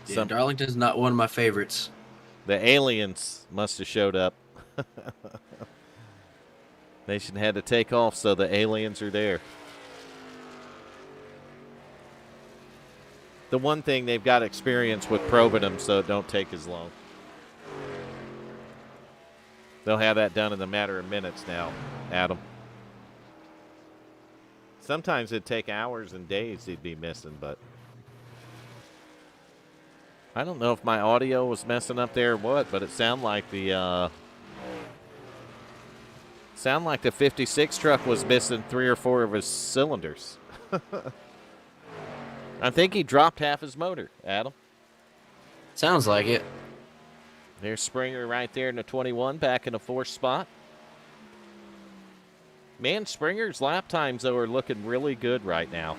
Yeah, Darlington's not one of my favorites. The aliens must have showed up. Nation had to take off, so the aliens are there. The one thing they've got experience with probing them, so it don't take as long. They'll have that done in a matter of minutes now, Adam. Sometimes it'd take hours and days they'd be missing, but I don't know if my audio was messing up there or what, but it sounded like the 56 truck was missing 3 or 4 of his cylinders. I think he dropped half his motor, Adam. Sounds like it. There's Springer right there in the 21, back in the 4th spot. Man, Springer's lap times, though, are looking really good right now.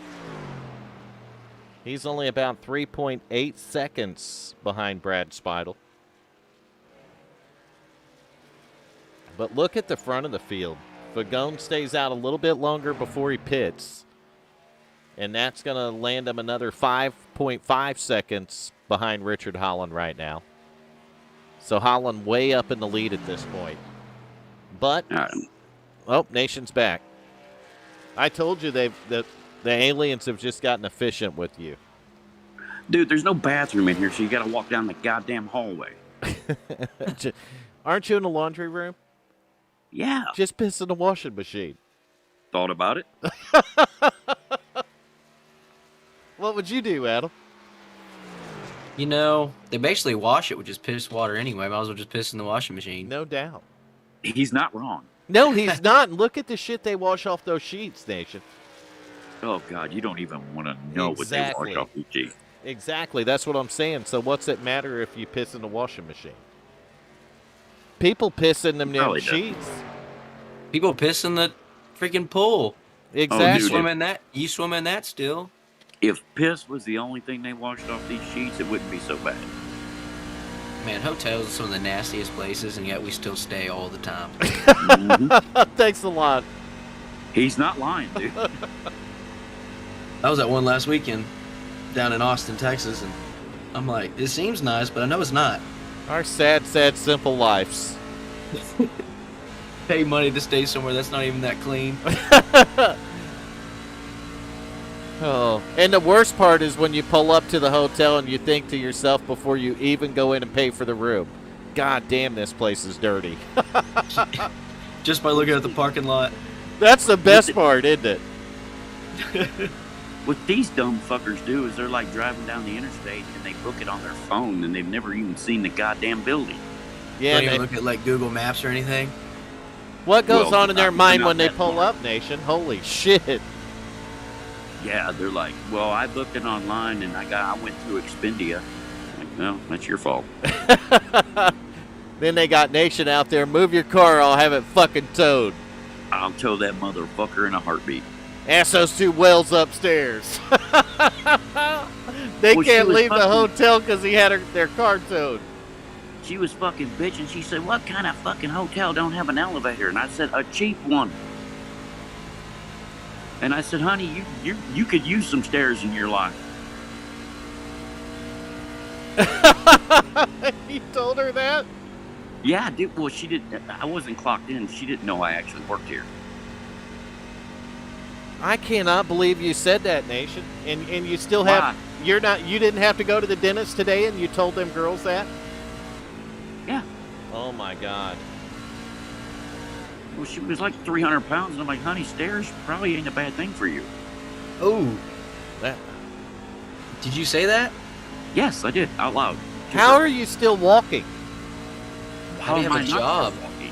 He's only about 3.8 seconds behind Brad Speidel. But look at the front of the field. Fagone stays out a little bit longer before he pits. And that's going to land him another 5.5 seconds behind Richard Holland right now. So Holland way up in the lead at this point. But, oh, Nation's back. I told you the aliens have just gotten efficient with you. Dude, there's no bathroom in here, so you got to walk down the goddamn hallway. Aren't you in the laundry room? Yeah. Just piss in the washing machine. Thought about it. What would you do, Adam? You know, they basically wash it with just piss water anyway. Might as well just piss in the washing machine. No doubt. He's not wrong. No, he's not. Look at the shit they wash off those sheets, Nation. Oh, God, you don't even want to know Exactly. what they wash off the sheet. Exactly. That's what I'm saying. So what's it matter if you piss in the washing machine? People piss in them damn Probably does. sheets. People piss in the freaking pool. Exactly. You swim in that still. If piss was the only thing they washed off these sheets, it wouldn't be so bad. Man, hotels are some of the nastiest places, and yet we still stay all the time. Thanks a lot. He's not lying, dude. I was at one last weekend down in Austin, Texas, and I'm like, it seems nice, but I know it's not. Our sad, sad, simple lives. Pay money to stay somewhere that's not even that clean. Oh, and the worst part is when you pull up to the hotel and you think to yourself before you even go in and pay for the room, God damn, this place is dirty. Just by looking at the parking lot. That's the best part, isn't it? What these dumb fuckers do is they're like driving down the interstate and they book it on their phone and they've never even seen the goddamn building. Yeah. Don't even look at like Google Maps or anything. What goes Well, on in their not mind when they that pull smart. up, Nation? Holy shit. Yeah, they're like, well, I booked it online and I went through Expedia. I'm like, no, that's your fault. Then they got Nation out there. Move your car, I'll have it fucking towed. I'll tow that motherfucker in a heartbeat. Ask those two whales upstairs. They Well, she can't was leave the fucking- hotel because he had their car towed. She was fucking bitching. She said, what kind of fucking hotel don't have an elevator? And I said, a cheap one. And I said, honey, you could use some stairs in your life. You told her that? Yeah, dude. Well, she didn't. I wasn't clocked in. She didn't know I actually worked here. I cannot believe you said that, Nation. And you still Why? have you didn't have to go to the dentist today and you told them girls that? Yeah. Oh my God. Well, she was like 300 pounds, and I'm like, honey, stairs probably ain't a bad thing for you. Oh, That, did you say that? Yes, I did, out loud. how are you still walking? How do you am have a I not job? walking?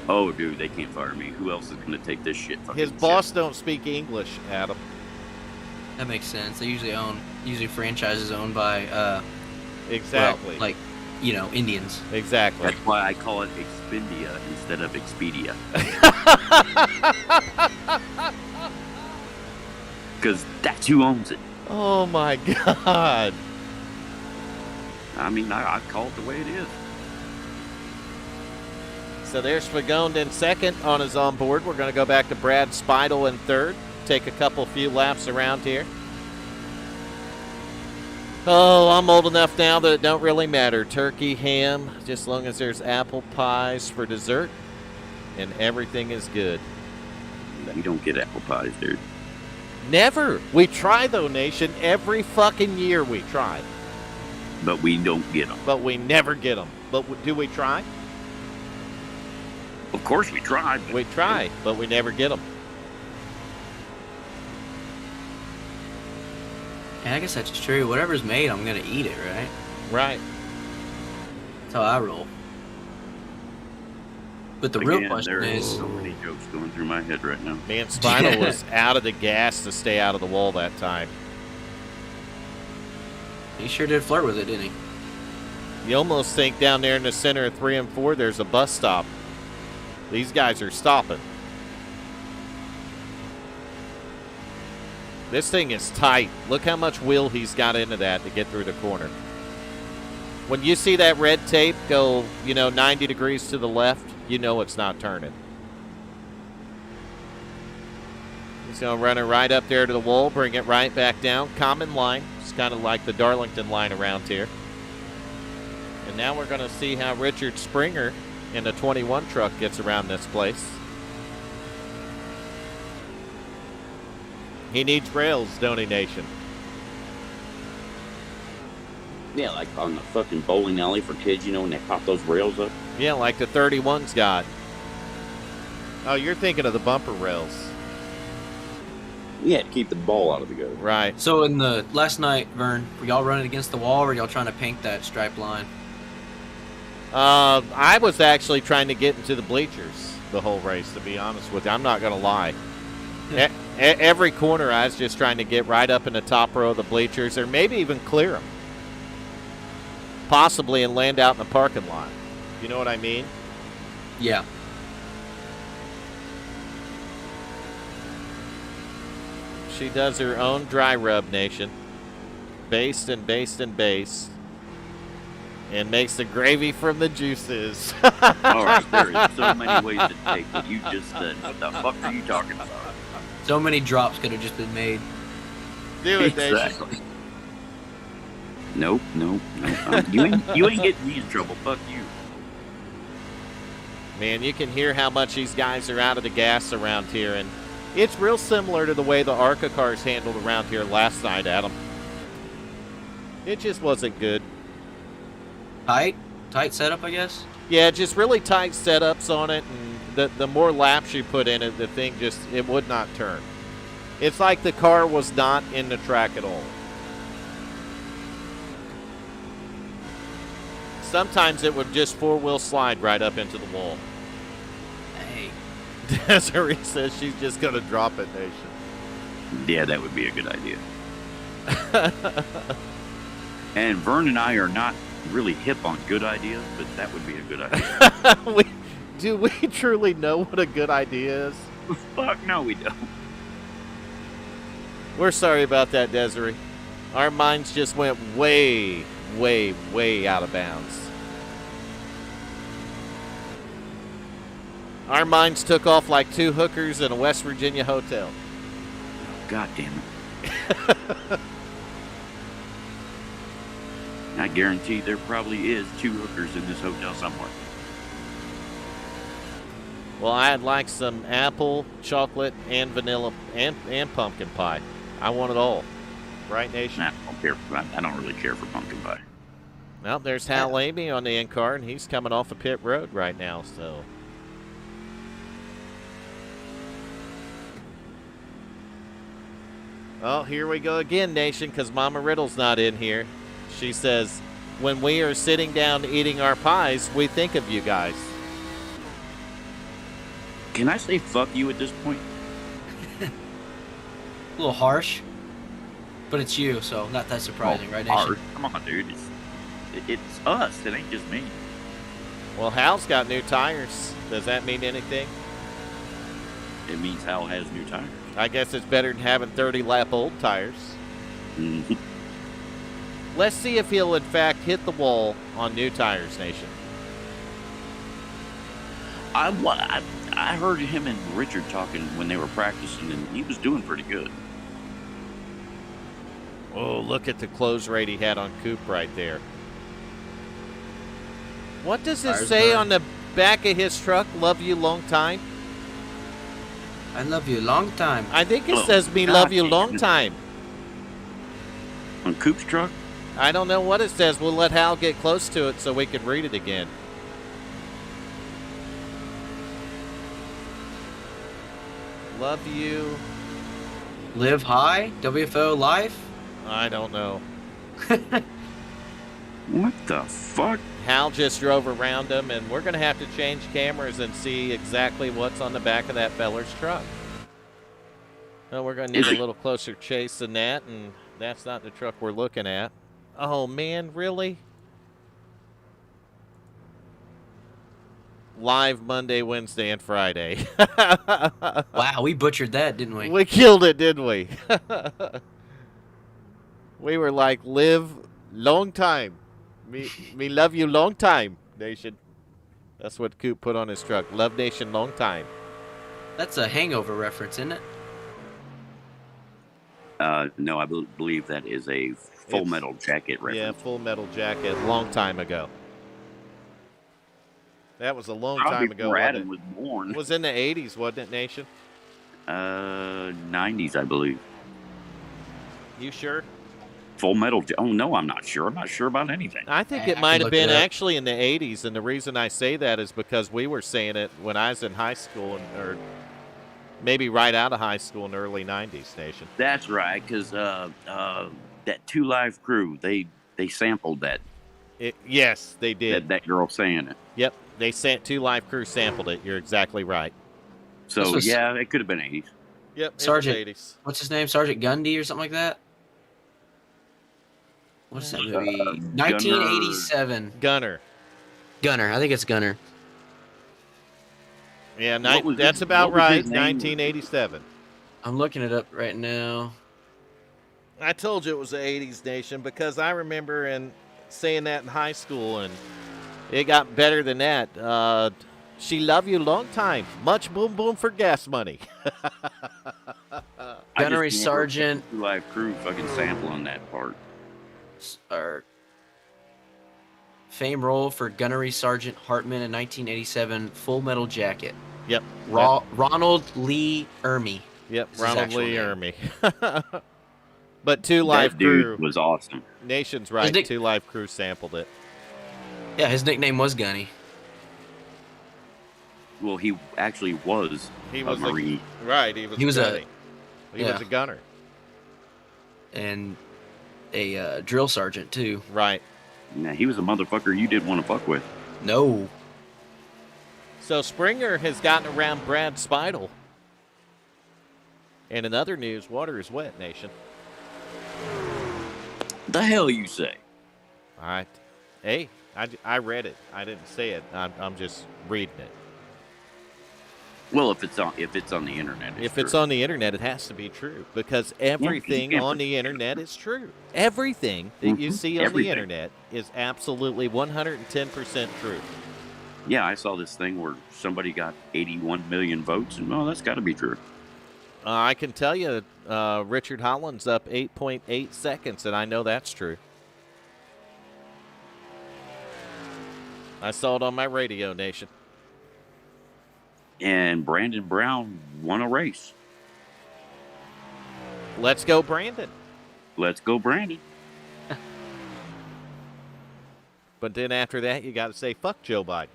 Oh, dude, they can't fire me. Who else is going to take this shit? His boss don't speak English, Adam. That makes sense. They usually franchises owned by Exactly. well, like, you know, Indians. Exactly. That's why I call it Expedia instead of Expedia. Because that's who owns it. Oh my God. I mean, I call it the way it is. So there's Fagone in second on his on board. We're going to go back to Brad Speidel in third. Take a few laps around here. Oh, I'm old enough now that it don't really matter. Turkey, ham, just as long as there's apple pies for dessert, and everything is good. We don't get apple pies, dude. Never. We try, though, Nation. Every fucking year we try. But we don't get them. But we never get them. But do we try? Of course we tried. But We try, but we never get them. And I guess that's true. Whatever's made, I'm gonna eat it, right? Right. That's how I roll. But the real Again, question there is, so many jokes going through my head right now. Man, Spinal was out of the gas to stay out of the wall that time. he sure did flirt with it, didn't he? You almost think down there in the center of 3 and 4 there's a bus stop. These guys are stopping. This thing is tight. Look how much wheel he's got into that to get through the corner. When you see that red tape go, 90 degrees to the left, you know it's not turning. He's going to run it right up there to the wall, bring it right back down. Common line. It's kind of like the Darlington line around here. And now we're going to see how Richard Springer in the 21 truck gets around this place. He needs rails, don't he, Nation? Yeah, like on the fucking bowling alley for kids, when they pop those rails up. Yeah, like the 31's got. Oh, you're thinking of the bumper rails. Yeah, to keep the ball out of the gutter. Right. So in the last night, Vern, were y'all running against the wall, or were y'all trying to paint that stripe line? I was actually trying to get into the bleachers the whole race, to be honest with you. I'm not going to lie. Every corner, I was just trying to get right up in the top row of the bleachers, or maybe even clear them. Possibly and land out in the parking lot. You know what I mean? Yeah. She does her own dry rub, Nation. Based and based and based. And makes the gravy from the juices. All right, there is so many ways to take what you just said. What the fuck are you talking about? So many drops could have just been made. Do it, Nation. Exactly. Nope. You ain't getting me in trouble. Fuck you. Man, you can hear how much these guys are out of the gas around here, and it's real similar to the way the ARCA cars handled around here last night, Adam. It just wasn't good. Tight setup, I guess. Yeah, just really tight setups on it, and the more laps you put in it, the thing it would not turn. It's like the car was not in the track at all. Sometimes it would just four-wheel slide right up into the wall. Hey. Desiree says she's just going to drop it, Nation. Yeah, that would be a good idea. And Vern and I are not really hip on good ideas, but that would be a good idea. Do we truly know what a good idea is? Fuck no, we don't. We're sorry about that, Desiree. Our minds just went way, way, way out of bounds. Our minds took off like two hookers in a West Virginia hotel. God damn it. I guarantee there probably is two hookers in this hotel somewhere. Well, I'd like some apple, chocolate, and vanilla, and pumpkin pie. I want it all. Right, Nation? Nah, I don't really care for pumpkin pie. Well, there's Hal Eighmey on the in-car, and he's coming off a pit road right now, so... Oh, here we go again, Nation, because Mama Riddle's not in here. She says, when we are sitting down eating our pies, we think of you guys. Can I say fuck you at this point? A little harsh, but it's you, so not that surprising, right, Nation? Hard. Come on, dude. It's us. It ain't just me. Well, Hal's got new tires. Does that mean anything? It means Hal has new tires. I guess it's better than having 30-lap old tires. Mm-hmm. Let's see if he'll, in fact, hit the wall on new tires, Nation. I heard him and Richard talking when they were practicing, and he was doing pretty good. Oh, look at the close rate he had on Coop right there. What does it say on the back of his truck? Love you long time? I love you long time. I think it says me love you long time. On Coop's truck? I don't know what it says. We'll let Hal get close to it so we can read it again. Love you. Live high? WFO life? I don't know. What the fuck? Hal just drove around him, and we're going to have to change cameras and see exactly what's on the back of that feller's truck. Well, we're going to need a little closer chase than that, and that's not the truck we're looking at. Oh, man, really? Live Monday, Wednesday, and Friday. Wow, we butchered that, didn't we? We killed it, didn't we? We were like, live long time. Me love you long time, Nation. That's what Coop put on his truck. Love Nation long time. That's a Hangover reference, isn't it? No, I believe that is a Full It's- Metal Jacket reference. Yeah, Full Metal Jacket, long time ago. That was a long Probably time ago, before wasn't Adam was born. it? It was in the 80s, wasn't it, Nation? 90s, I believe. You sure? Full Metal. Oh no, I'm not sure. I'm not sure about anything. I think I it can might have look it been up. actually in the 80s, and the reason I say that is because we were saying it when I was in high school, or maybe right out of high school in the early 90s, Nation. That's right, because that Two Live Crew, they sampled that Yes, they did. that girl saying it. Yep, they sent Two Live Crew sampled it. You're exactly right. So This was- yeah, it could have been 80s. Yep, Sergeant- it was 80s. What's his name? Sergeant Gundy or something like that? What's that movie? 1987. Gunner. Gunner. I think it's Gunner. Yeah, What was that's his- about what was right. his name? 1987. I'm looking it up right now. I told you it was the 80s, Nation, because I remember saying that in high school, and it got better than that. She love you long time. Much boom boom for gas money. I Gunnery just remember Sergeant Two Live Crew fucking sampling that part. or fame role for Gunnery Sergeant Hartman in 1987 Full Metal Jacket. Yep. Ronald Lee Ermey. Yep, This is Ronald actual Lee name. Ermey. But Two Live That Crew, dude was awesome. Nation's right. nick- Two Live Crew sampled it. Yeah, his nickname was Gunny. Well, he actually was He a was Marine. right. He was a- gunny. He was yeah. a gunner. And a drill sergeant too. Right. Nah, he was a motherfucker you didn't want to fuck with. No. So Springer has gotten around Brad Speidel. And in other news, water is wet, Nation. The hell you say? All right. Hey, I read it. I didn't say it. I'm just reading it. Well, if it's on the internet, If it's on the internet, it has to be true because everything can't on the internet is true. Everything that you see on the Everything. internet is absolutely 110% true. Yeah, I saw this thing where somebody got 81 million votes, and well, that's got to be true. I can tell you, Richard Holland's up 8.8 seconds, and I know that's true. I saw it on my radio, Nation. And Brandon Brown won a race. Let's go, Brandon. Let's go, Brandon. But then after that, you got to say, fuck Joe Biden.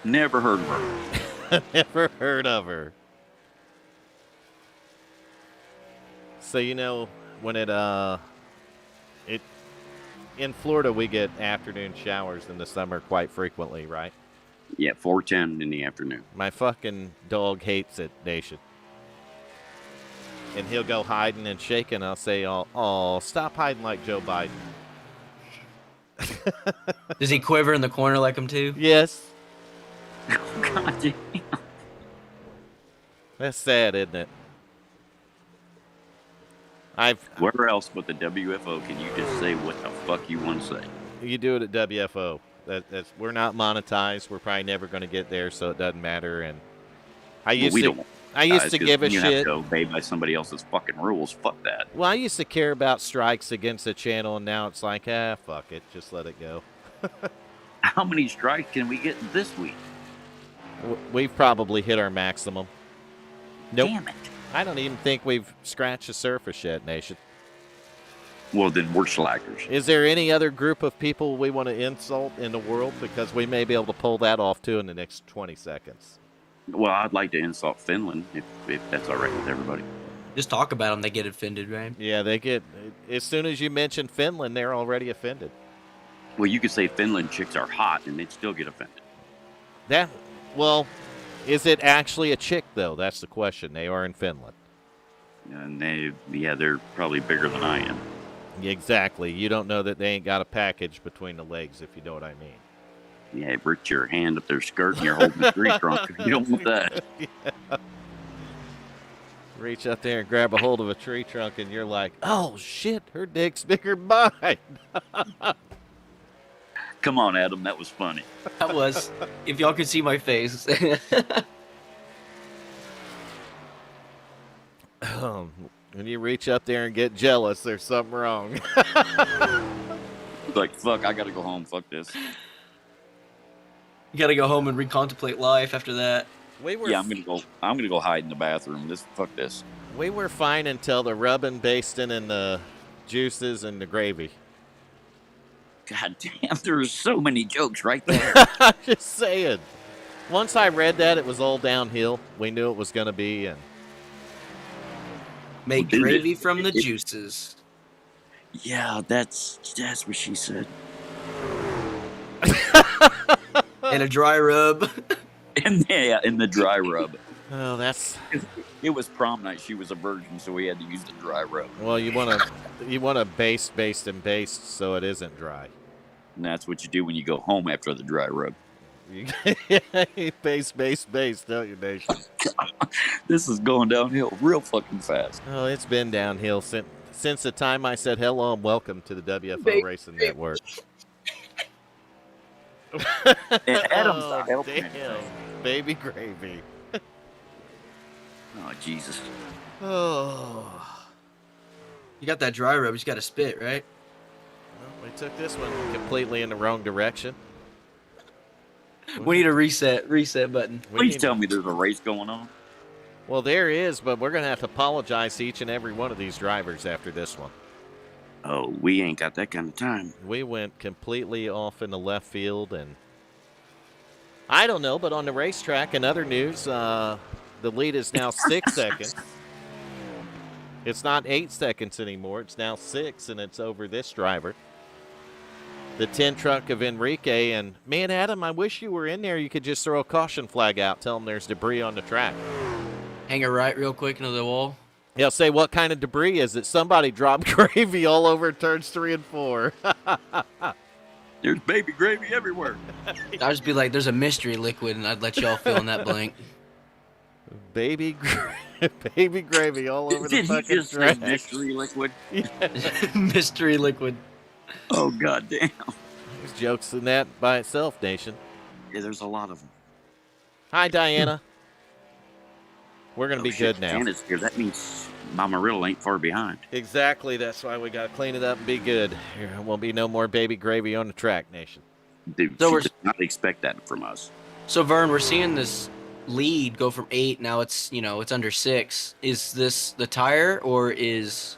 Never heard of her. Never heard of her. So, you know, when it in Florida, we get afternoon showers in the summer quite frequently, right? Yeah, 4:10 in the afternoon. My fucking dog hates it, Nation. And he'll go hiding and shaking. I'll say, oh, stop hiding like Joe Biden. Does he quiver in the corner like him too? Yes. God damn. That's sad, isn't it? Where else but the WFO can you just say what the fuck you want to say? You do it at WFO. We're not monetized. We're probably never going to get there, so it doesn't matter. And I used to give a you shit. have to obey by somebody else's fucking rules. Fuck that. Well, I used to care about strikes against the channel, and now it's like, fuck it, just let it go. How many strikes can we get this week? We've probably hit our maximum. Nope. Damn it. I don't even think we've scratched the surface yet, Nation. Well, then we're slackers. Is there any other group of people we want to insult in the world? Because we may be able to pull that off, too, in the next 20 seconds. Well, I'd like to insult Finland if that's all right with everybody. Just talk about them, they get offended, right? Yeah, they get... As soon as you mention Finland, they're already offended. Well, you could say Finland chicks are hot and they'd still get offended. Well, is it actually a chick, though? That's the question. They are in Finland. And they're probably bigger than I am. Exactly. You don't know that they ain't got a package between the legs, if you know what I mean. Yeah, reach your hand up their skirt and you're holding a tree trunk. You don't want that. Yeah. Reach up there and grab a hold of a tree trunk, and you're like, oh, shit, her dick's bigger than mine. Come on, Adam. That was funny. That was, if y'all could see my face. When you reach up there and get jealous, there's something wrong. Like, fuck, I gotta go home. Fuck this. You gotta go home and recontemplate life after that. Yeah, I'm gonna go hide in the bathroom. Fuck this. We were fine until the rubbing, basting, and the juices and the gravy. God damn, there's so many jokes right there. I'm just saying. Once I read that, it was all downhill. We knew it was going to be. And make gravy from the juices. Yeah, that's what she said. And a dry rub. in the dry rub. Oh, that's. It was prom night. She was a virgin, so we had to use the dry rub. Well, you want to baste, and baste so it isn't dry. And that's what you do when you go home after the dry rub. You baste, don't you, Nation? This is going downhill real fucking fast. Oh, it's been downhill since the time I said hello and welcome to the WFO Racing Network. And Adam's not helping. Damn. Baby gravy. Oh, Jesus. Oh. You got that dry rub, you just got to spit, right? Well, we took this one completely in the wrong direction. We need a reset button. Please tell me there's a race going on. Well, there is, but we're going to have to apologize to each and every one of these drivers after this one. Oh, we ain't got that kind of time. We went completely off in the left field, and I don't know, but on the racetrack, in other news, the lead is now 6 seconds. It's not 8 seconds anymore. It's now 6, and it's over this driver. The 10 truck of Enrique. And, man, Adam, I wish you were in there. You could just throw a caution flag out, tell them there's debris on the track. Hang it right real quick into the wall. Yeah, say, what kind of debris is it? Somebody dropped gravy all over turns 3 and 4. There's baby gravy everywhere. I'd just be like, there's a mystery liquid, and I'd let y'all fill in that blank. Baby gravy all over the Did fucking he just track. say mystery liquid? Mystery liquid. Oh, God damn. There's jokes in that by itself, Nation. Yeah, there's a lot of them. Hi, Diana. We're going to be shit, good now. Diana's here. That means Mama Riddle ain't far behind. Exactly. That's why we got to clean it up and be good. There won't be no more baby gravy on the track, Nation. Dude, So she we're- did not expect that from us. So, Vern, we're seeing this lead go from 8, now it's under 6. Is this the tire, or is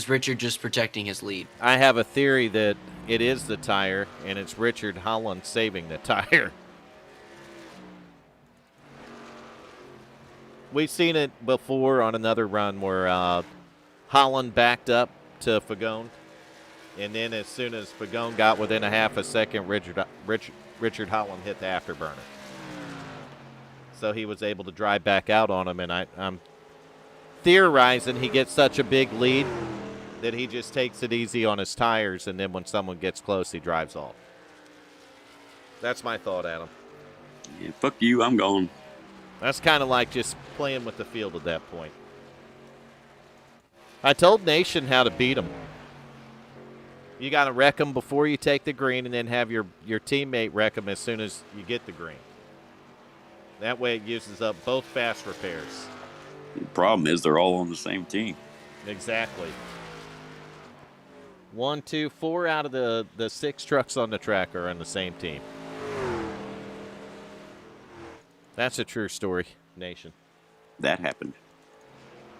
Richard just protecting his lead? I have a theory that it is the tire, and it's Richard Holland saving the tire. We've seen it before on another run where Holland backed up to Fagone, and then as soon as Fagone got within a half a second, Richard Holland hit the afterburner. So he was able to drive back out on him, and I'm theorizing he gets such a big lead that he just takes it easy on his tires, and then when someone gets close, he drives off. That's my thought, Adam. Yeah, fuck you, I'm going. That's kind of like just playing with the field at that point. I told Nation how to beat him. You got to wreck them before you take the green, and then have your teammate wreck them as soon as you get the green. That way it uses up both fast repairs. The problem is they're all on the same team. Exactly. 1, 2, 4 out of the 6 trucks on the track are on the same team. That's a true story, Nation. That happened.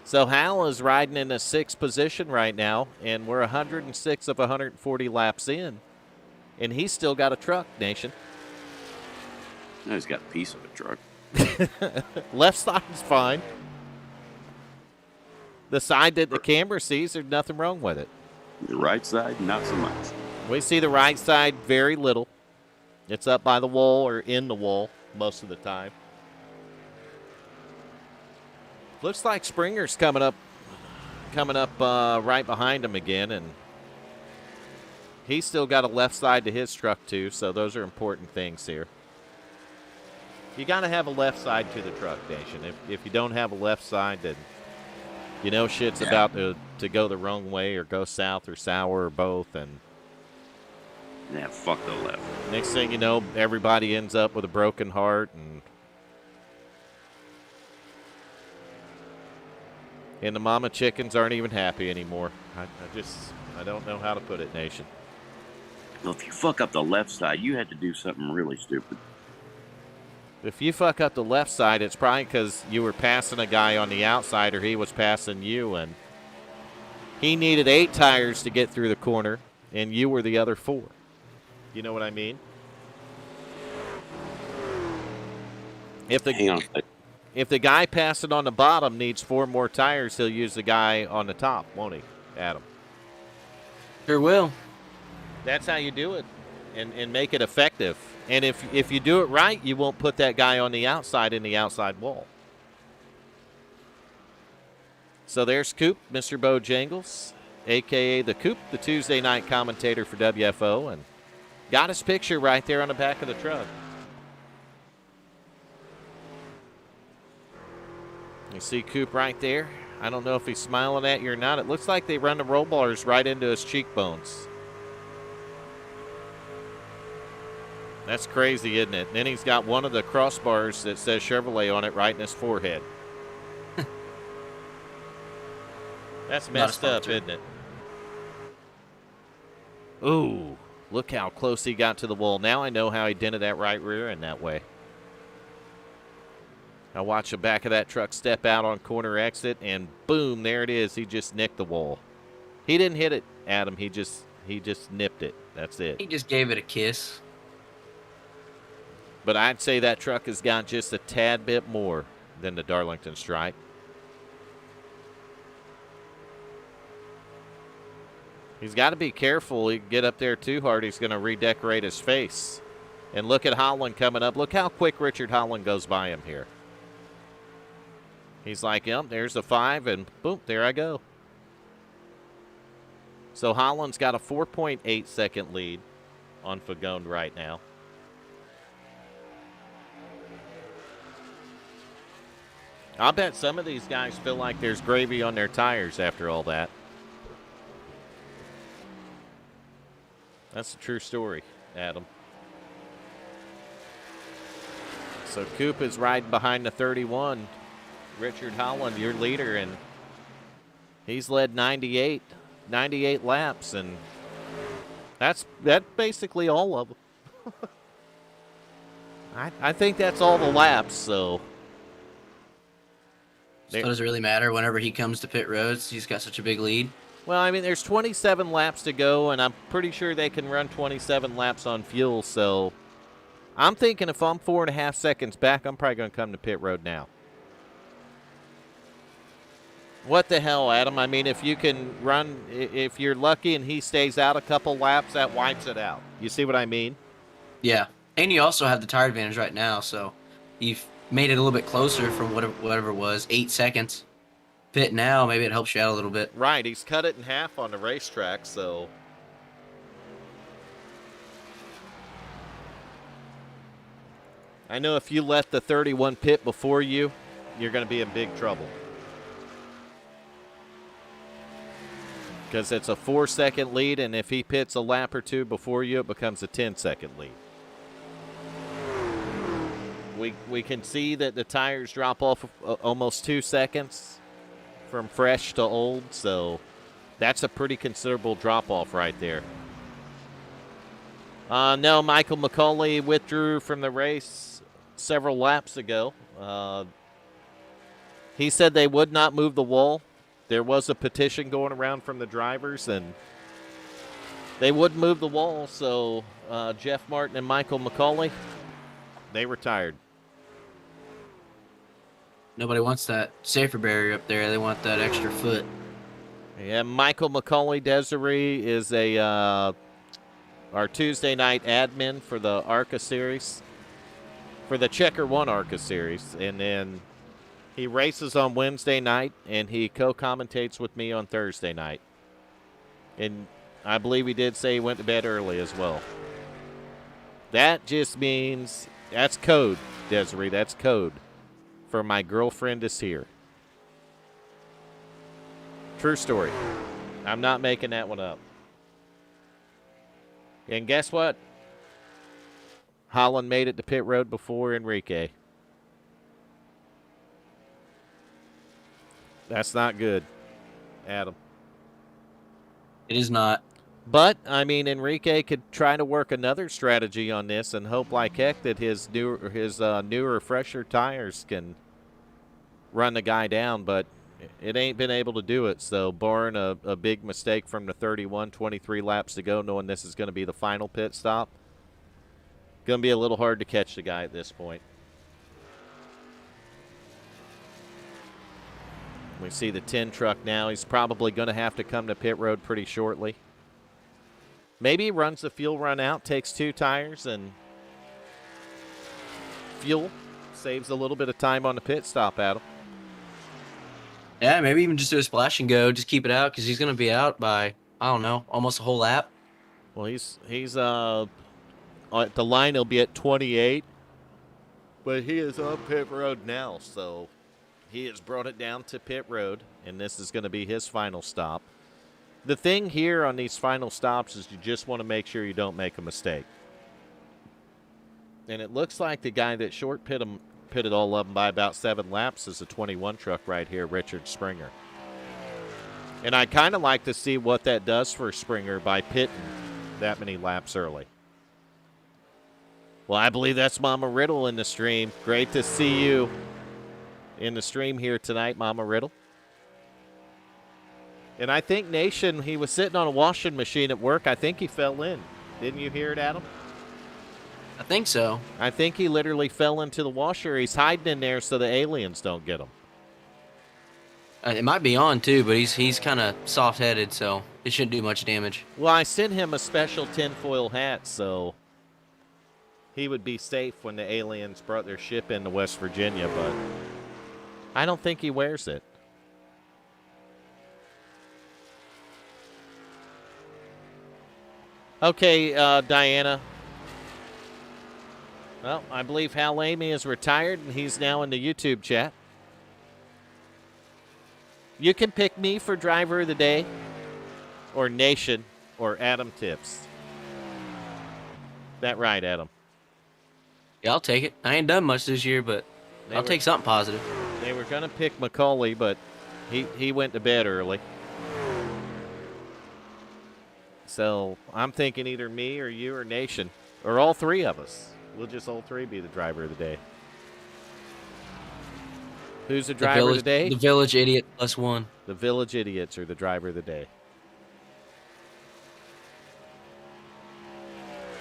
So Hal is riding in a 6th position right now, and we're 106 of 140 laps in, and he's still got a truck, Nation. No, he's got a piece of a truck. Left side's fine. The side that the camera sees, there's nothing wrong with it. The right side, not so much. We see the right side very little. It's up by the wall or in the wall most of the time. Looks like Springer's coming up right behind him again, and he's still got a left side to his truck too, so those are important things here. You got to have a left side to the truck, Nation. If you don't have a left side, then you know shit's about to go the wrong way or go south or sour or both, and Yeah, fuck the left. next thing you know, everybody ends up with a broken heart. And And the mama chickens aren't even happy anymore. I don't know how to put it, Nation. Well, if you fuck up the left side, you had to do something really stupid. If you fuck up the left side, it's probably because you were passing a guy on the outside or he was passing you, and he needed 8 tires to get through the corner, and you were the other 4. You know what I mean? Hang on a second. If the guy passing on the bottom needs 4 more tires, he'll use the guy on the top, won't he, Adam? Sure will. That's how you do it and make it effective. And if you do it right, you won't put that guy on the outside in the outside wall. So there's Coop, Mr. Bojangles, a.k.a. the Coop, the Tuesday night commentator for WFO, and got his picture right there on the back of the truck. You see Coop right there. I don't know if he's smiling at you or not. It looks like they run the roll bars right into his cheekbones. That's crazy, isn't it? And then he's got one of the crossbars that says Chevrolet on it right in his forehead. That's messed up, isn't it? Ooh, look how close he got to the wall. Now I know how he dented that right rear end that way. I watch the back of that truck step out on corner exit, and boom, there it is. He just nicked the wall. He didn't hit it, Adam. He just nipped it. That's it. He just gave it a kiss. But I'd say that truck has got just a tad bit more than the Darlington stripe. He's got to be careful. He can get up there too hard. He's going to redecorate his face. And look at Holland coming up. Look how quick Richard Holland goes by him here. He's like, yep, there's a 5, and boom, there I go. So Holland's got a 4.8 second lead on Fagone right now. I'll bet some of these guys feel like there's gravy on their tires after all that. That's a true story, Adam. So Coop is riding behind the 31. Richard Holland, your leader, and he's led 98 laps, and that's basically all of them. I think that's all the laps, so. So does it really matter whenever he comes to pit roads? He's got such a big lead. Well, I mean, there's 27 laps to go, and I'm pretty sure they can run 27 laps on fuel, so I'm thinking if I'm 4.5 seconds back, I'm probably going to come to pit road now. What the hell, Adam? I mean, if you can run, if you're lucky and he stays out a couple laps, that wipes it out. You see what I mean? Yeah. And you also have the tire advantage right now, so you've made it a little bit closer from whatever it was, 8 seconds. Pit now, maybe it helps you out a little bit. Right, he's cut it in half on the racetrack, so. I know if you let the 31 pit before you, you're going to be in big trouble. Because it's a 4-second lead, and if he pits a lap or two before you, it becomes a 10-second lead. We can see that the tires drop off almost 2 seconds from fresh to old, so that's a pretty considerable drop-off right there. No, Michael Mccauley withdrew from the race several laps ago. He said they would not move the wall. There was a petition going around from the drivers, and they wouldn't move the wall, so Jeff Martin and Michael Mccauley, they retired. Nobody wants that safer barrier up there. They want that extra foot. Yeah, Michael Mccauley Desiree is our Tuesday night admin for the ARCA series, for the Checker 1 ARCA series, and then he races on Wednesday night, and he co-commentates with me on Thursday night. And I believe he did say he went to bed early as well. That just means, that's code, Desiree, that's code for my girlfriend is here. True story. I'm not making that one up. And guess what? Holland made it to pit road before Enrique. That's not good, Adam. It is not. But, I mean, Enrique could try to work another strategy on this and hope like heck that his newer, fresher tires can run the guy down, but it ain't been able to do it. So, barring a big mistake from the 23 laps to go, knowing this is going to be the final pit stop, going to be a little hard to catch the guy at this point. We see the 10 truck now. He's probably going to have to come to pit road pretty shortly. Maybe he runs the fuel run out, takes 2 tires, and fuel saves a little bit of time on the pit stop, Adam. Yeah, maybe even just do a splash and go. Just keep it out because he's going to be out by, I don't know, almost a whole lap. Well, he's at the line. He'll be at 28, but he is on pit road now, so he has brought it down to pit road, and this is going to be his final stop. The thing here on these final stops is you just want to make sure you don't make a mistake. And it looks like the guy that short pitted all of them by about 7 laps is a 21 truck right here, Richard Springer. And I kind of like to see what that does for Springer by pitting that many laps early. Well, I believe that's Mama Riddle in the stream. Great to see you in the stream here tonight, Mama Riddle. And I think Nation, he was sitting on a washing machine at work. I think he fell in. Didn't you hear it, Adam? I think so. I think he literally fell into the washer. He's hiding in there so the aliens don't get him. It might be on, too, but he's kind of soft-headed, so it shouldn't do much damage. Well, I sent him a special tinfoil hat, so he would be safe when the aliens brought their ship into West Virginia, but I don't think he wears it. Okay, Diana. Well, I believe Hal Eighmey is retired, and he's now in the YouTube chat. You can pick me for driver of the day, or Nation, or Adam Tips. That right, Adam? Yeah, I'll take it. I ain't done much this year, but I'll take something positive. They were going to pick Mccauley, but he went to bed early. So I'm thinking either me or you or Nation, or all 3 of us. We'll just all 3 be the driver of the day. Who's the driver of the day? The Village Idiot +1. The Village Idiots are the driver of the day.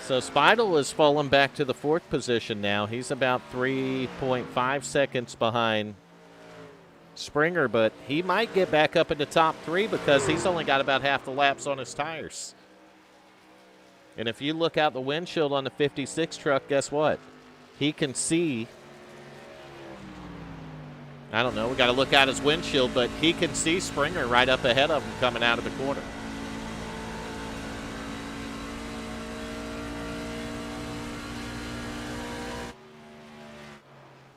So Speidel has fallen back to the 4th position now. He's about 3.5 seconds behind Springer, but he might get back up in the top 3 because he's only got about half the laps on his tires. And if you look out the windshield on the 56 truck, guess what? He can see, I don't know, we got to look out his windshield, but he can see Springer right up ahead of him coming out of the corner.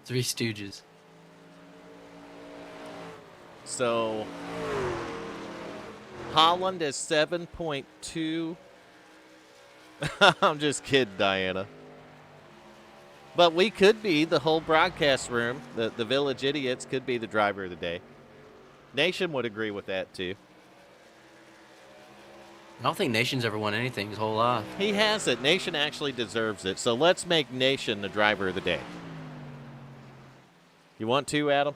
Three Stooges. So Holland is 7.2. I'm just kidding, Diana. But we could be, the whole broadcast room, the Village Idiots could be the driver of the day. Nation would agree with that, too. I don't think Nation's ever won anything his whole life. He has it. Nation actually deserves it. So let's make Nation the driver of the day. You want to, Adam?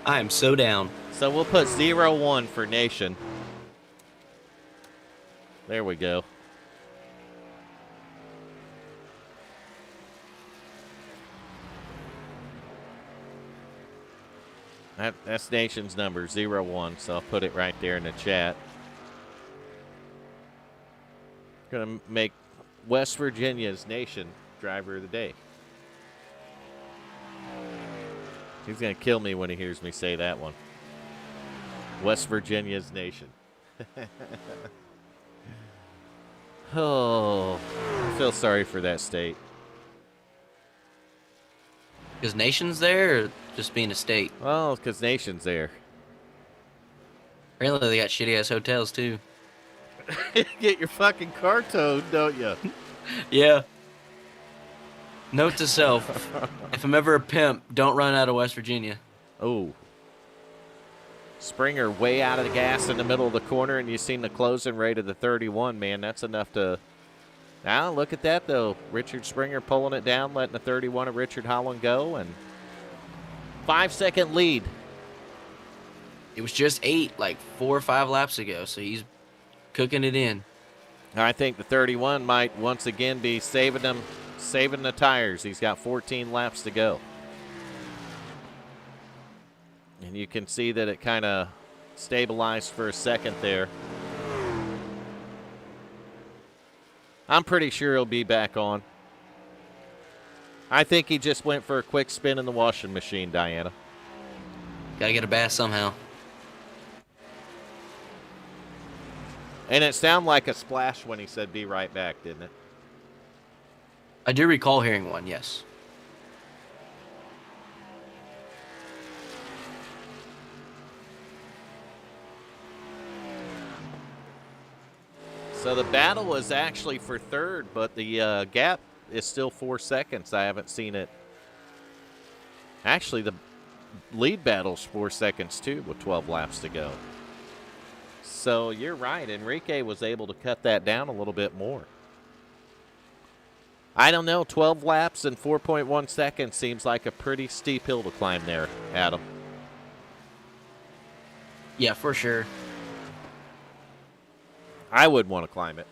I am so down. So we'll put 0-1 for Nation. There we go. That's Nation's number, 0-1, so I'll put it right there in the chat. Going to make West Virginia's Nation driver of the day. He's going to kill me when he hears me say that one. West Virginia's Nation. Oh, I feel sorry for that state. Because Nation's there, or just being a state? Well, because Nation's there. Apparently they got shitty-ass hotels, too. Get your fucking car towed, don't you? Yeah. Note to self, if I'm ever a pimp, don't run out of West Virginia. Oh, Springer way out of the gas in the middle of the corner, and you've seen the closing rate of the 31, man. That's enough to... Now, look at that, though. Richard Springer pulling it down, letting the 31 of Richard Holland go, and 5-second lead. It was just 8, like 4 or 5 laps ago, so he's cooking it in. I think the 31 might once again be saving the tires. He's got 14 laps to go. And you can see that it kind of stabilized for a second there. I'm pretty sure he'll be back on. I think he just went for a quick spin in the washing machine, Diana. Gotta get a bath somehow. And it sounded like a splash when he said be right back, didn't it? I do recall hearing one, yes. So the battle was actually for third, but the gap is still 4 seconds. I haven't seen it. Actually, the lead battle's 4 seconds, too, with 12 laps to go. So you're right. Enrique was able to cut that down a little bit more. I don't know. 12 laps and 4.1 seconds seems like a pretty steep hill to climb there, Adam. Yeah, for sure. I would want to climb it.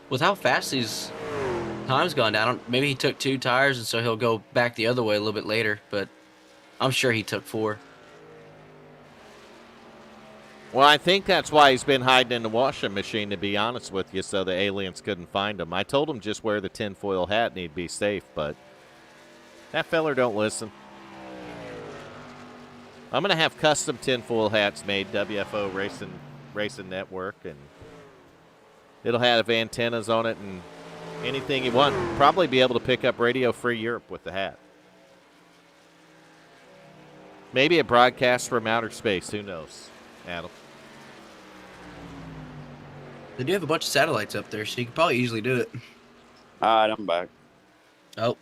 With how fast these times gone down, maybe he took 2 tires, and so he'll go back the other way a little bit later, but I'm sure he took 4. Well, I think that's why he's been hiding in the washing machine, to be honest with you, so the aliens couldn't find him. I told him just wear the tinfoil hat and he'd be safe, but that feller don't listen. I'm going to have custom tinfoil hats made, WFO Racing Network, and it'll have antennas on it and anything you want. Probably be able to pick up Radio Free Europe with the hat. Maybe a broadcast from outer space. Who knows, Adam? They do have a bunch of satellites up there, so you could probably easily do it. All right, I'm back. Oh.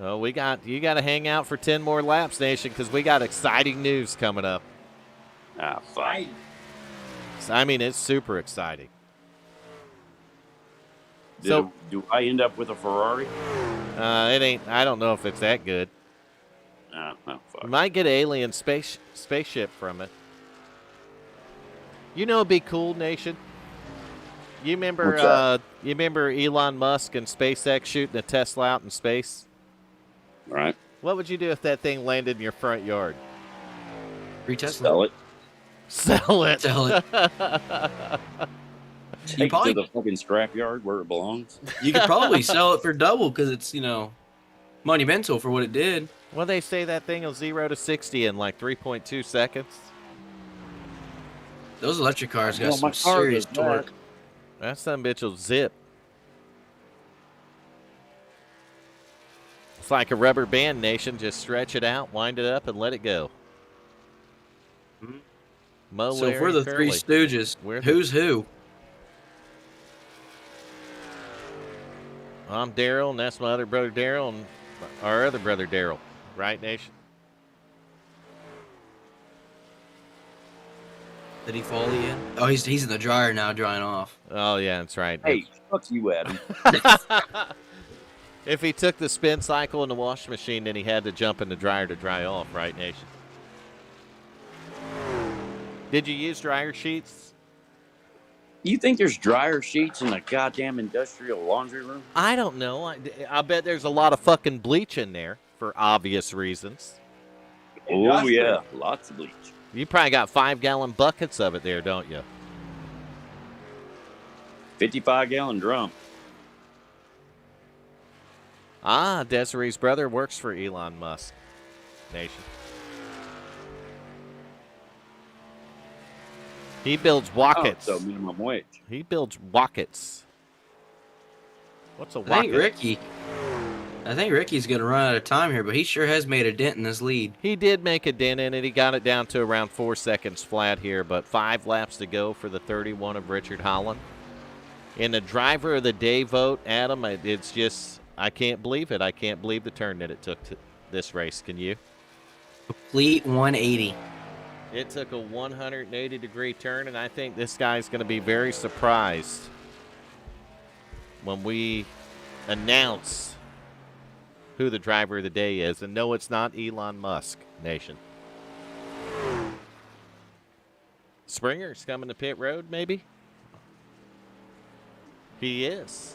Oh, you got to hang out for 10 more laps, Nation, because we got exciting news coming up. Ah, fine. I mean, it's super exciting. Do I end up with a Ferrari? It ain't. I don't know if it's that good. Oh, fuck. You might get an alien spaceship from it. You know, it'd be cool, Nation. You remember Elon Musk and SpaceX shooting a Tesla out in space? Right. What would you do if that thing landed in your front yard? Free Tesla. Sell it. Sell it. Sell it. Take it to the fucking scrapyard where it belongs. You could probably sell it for double because it's, monumental for what it did. Well, they say that thing will 0 to 60 in like 3.2 seconds. Those electric cars got Well, my some car serious does that. torque. That son bitch will zip. It's like a rubber band, Nation. Just stretch it out, wind it up, and let it go. Mhm. Mo, So if Larry, we're the Curly. Three Stooges, We're the- who's who? I'm Daryl, and that's my other brother Daryl, and our other brother Daryl. Right, Nation? Did he fall again? Oh, he's in the dryer now, drying off. Oh, yeah, that's right. Hey, fuck you, Adam. If he took the spin cycle in the washing machine, then he had to jump in the dryer to dry off, right, Nation? Did you use dryer sheets? You think there's dryer sheets in a goddamn industrial laundry room? I don't know. I bet there's a lot of fucking bleach in there for obvious reasons. Oh, yeah. Lots of bleach. You probably got 5-gallon buckets of it there, don't you? 55-gallon drum. Ah, Desiree's brother works for Elon Musk. Nation. He builds rockets. Oh, so minimum wage. He builds rockets. What's a I think rocket? Ricky's going to run out of time here, but he sure has made a dent in this lead. He did make a dent in it. He got it down to around 4 seconds flat here, but 5 laps to go for the 31 of Richard Holland. In the driver of the day vote, Adam, it's just, I can't believe it. I can't believe the turn that it took to this race. Can you? Complete 180. It took a 180-degree turn, and I think this guy's going to be very surprised when we announce who the driver of the day is. And no, it's not Elon Musk, Nation. Springer's coming to pit road, maybe? He is.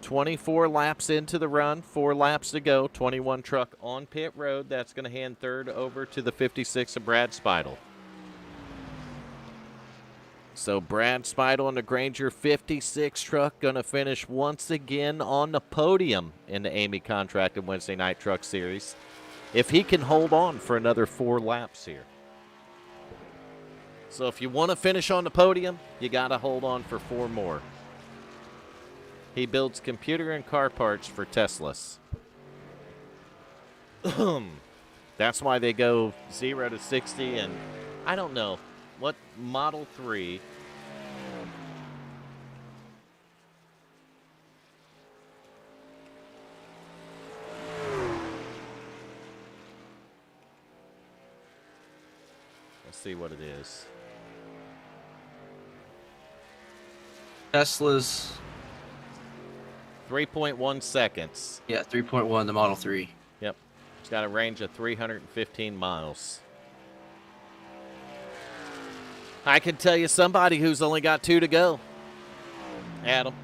24 laps into the run, 4 laps to go, 21 truck on pit road. That's going to hand third over to the 56 of Brad Speidel. So Brad Speidel and the Granger 56 truck going to finish once again on the podium in the Eighmey Contracted Wednesday Night Truck Series, if he can hold on for another 4 laps here. So if you want to finish on the podium, you got to hold on for 4 more. He builds computer and car parts for Teslas. That's why they go 0 to 60, and I don't know what Model 3. Let's see what it is. Tesla's 3.1 seconds. Yeah, 3.1, the Model 3. Yep. It's got a range of 315 miles. I can tell you somebody who's only got 2 to go. Adam.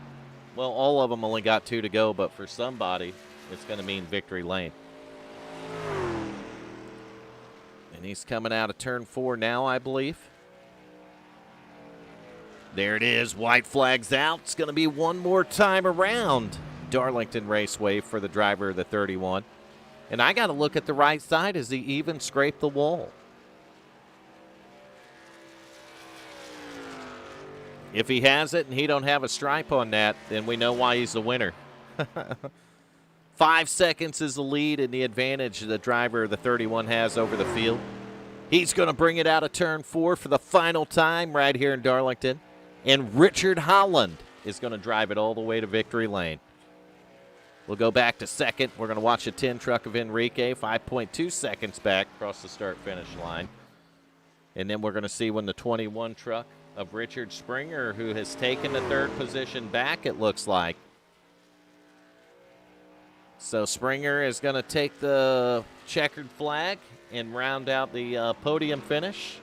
Well, all of them only got 2 to go, but for somebody, it's going to mean victory lane. And he's coming out of turn 4 now, I believe. There it is. White flag's out. It's going to be one more time around Darlington Raceway for the driver of the 31. And I got to look at the right side. Has he even scraped the wall? If he has it and he don't have a stripe on that, then we know why he's the winner. 5 seconds is the lead and the advantage the driver of the 31 has over the field. He's going to bring it out of turn 4 for the final time right here in Darlington. And Richard Holland is going to drive it all the way to victory lane. We'll go back to second. We're going to watch the 10 truck of Enrique, 5.2 seconds back across the start-finish line. And then we're going to see when the 21 truck of Richard Springer, who has taken the 3rd position back, it looks like. So Springer is going to take the checkered flag and round out the podium finish.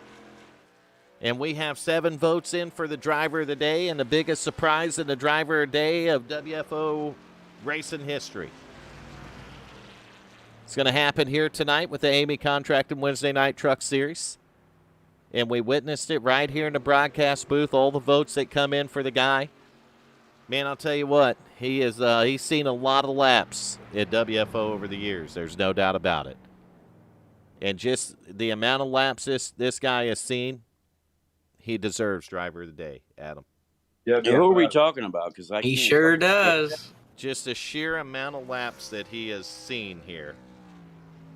And we have 7 votes in for the driver of the day, and the biggest surprise in the driver of the day of WFO racing history. It's going to happen here tonight with the Eighmey Contracted Wednesday Night Truck Series. And we witnessed it right here in the broadcast booth, all the votes that come in for the guy. Man, I'll tell you what, he's seen a lot of laps at WFO over the years. There's no doubt about it. And just the amount of laps this guy has seen, he deserves driver of the day, Adam. Yeah, who are we talking about? Because He sure does. Just a sheer amount of laps that he has seen here.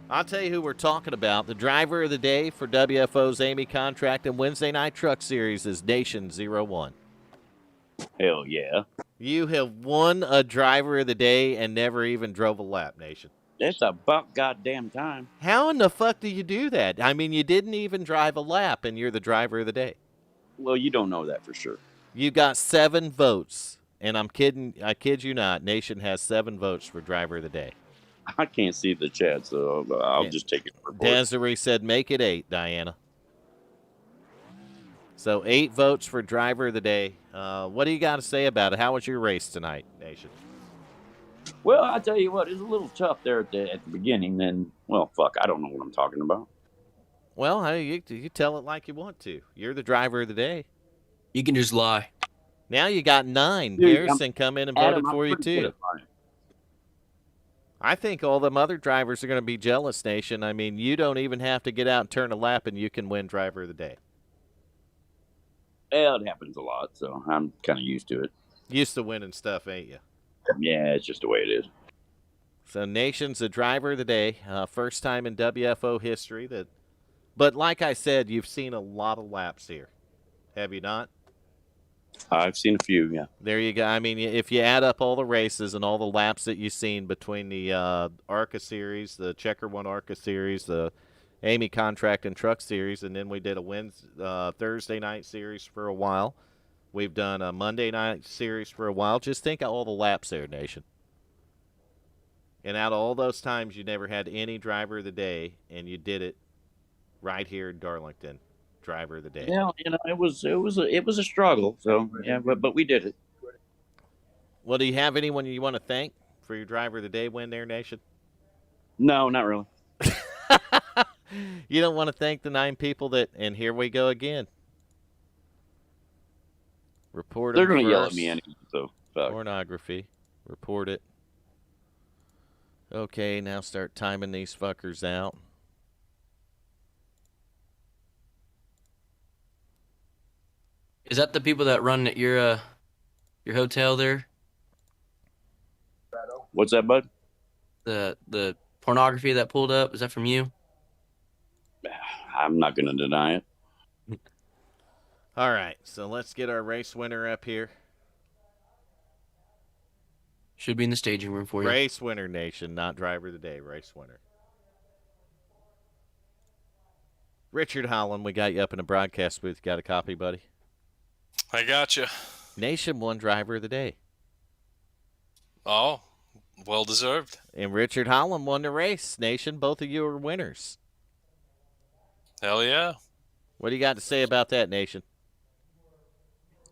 I'll tell you who we're talking about. The driver of the day for WFO's Eighmey Contract and Wednesday Night Truck Series is Nation 01. Hell yeah. You have won a driver of the day and never even drove a lap, Nation. That's about goddamn time. How in the fuck do you do that? I mean, you didn't even drive a lap and you're the driver of the day. Well, you don't know that for sure. You got 7 votes, and I kid you not, Nation has 7 votes for driver of the day. I can't see the chat, so I'll just take it. Desiree said, make it 8, Diana. So 8 votes for driver of the day. What do you got to say about it? How was your race tonight, Nation? Well, I tell you what, it was a little tough there at the beginning. Then, well, fuck, I don't know what I'm talking about. Well, you tell it like you want to. You're the driver of the day. You can just lie. Now you got 9. Dude, Garrison come in and voted for you, too. I think all them other drivers are going to be jealous, Nation. I mean, you don't even have to get out and turn a lap, and you can win driver of the day. Well, it happens a lot, so I'm kind of used to it. Used to winning stuff, ain't you? Yeah, it's just the way it is. So Nation's the driver of the day. First time in WFO history that... But like I said, you've seen a lot of laps here. Have you not? I've seen a few, yeah. There you go. I mean, if you add up all the races and all the laps that you've seen between the ARCA series, the Checker 1 ARCA series, the Eighmey Contract and Truck Series, and then we did a Thursday night series for a while. We've done a Monday night series for a while. Just think of all the laps there, Nation. And out of all those times, you never had any driver of the day, and you did it right here in Darlington, driver of the day. Yeah, it was a struggle. So yeah, but we did it. Well, do you have anyone you want to thank for your driver of the day win there, Nation? No, not really. You don't want to thank the 9 people that, and here we go again. Report. They're going to yell at me anyway. So pornography. Report it. Okay, now start timing these fuckers out. Is that the people that run at your hotel there? What's that, bud? The pornography that pulled up, is that from you? I'm not going to deny it. All right, so let's get our race winner up here. Should be in the staging room for you. Race winner, Nation, not driver of the day. Race winner. Richard Holland, we got you up in a broadcast booth. Got a copy, buddy? I got you. Nation won driver of the day. Oh, well deserved. And Richard Holland won the race. Nation, both of you are winners. Hell yeah. What do you got to say about that, Nation?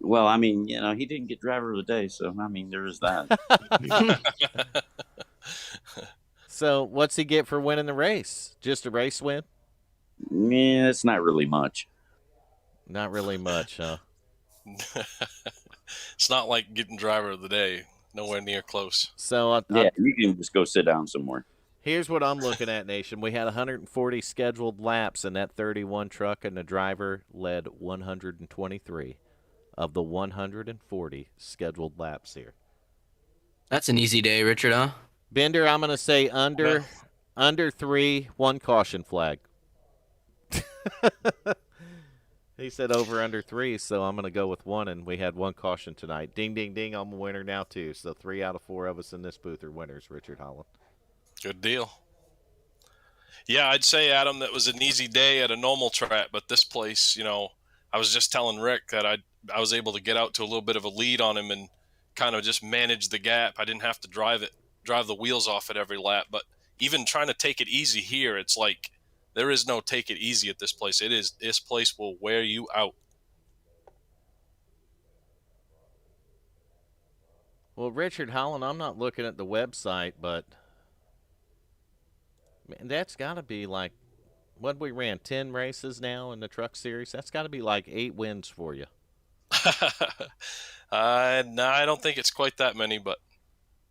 Well, I mean, he didn't get driver of the day, so I mean, there's that. So, what's he get for winning the race? Just a race win? Yeah, it's not really much. Not really much, huh? It's not like getting driver of the day. Nowhere near close. So, yeah, you can just go sit down somewhere. Here's what I'm looking at, Nation. We had 140 scheduled laps in that 31 truck, and the driver led 123 of the 140 scheduled laps here. That's an easy day, Richard, huh? Bender, I'm going to say under 3, 1 caution flag. He said over under 3, so I'm going to go with 1, and we had 1 caution tonight. Ding, ding, ding, I'm a winner now, too. So 3 out of 4 of us in this booth are winners, Richard Holland. Good deal. Yeah, I'd say, Adam, that was an easy day at a normal track, but this place, I was just telling Rick that I was able to get out to a little bit of a lead on him and kind of just manage the gap. I didn't have to drive the wheels off at every lap, but even trying to take it easy here, it's like there is no take it easy at this place. This place will wear you out. Well, Richard Holland, I'm not looking at the website, but man, that's got to be like, what we ran, 10 races now in the truck series? That's got to be like 8 wins for you. No, I don't think it's quite that many, but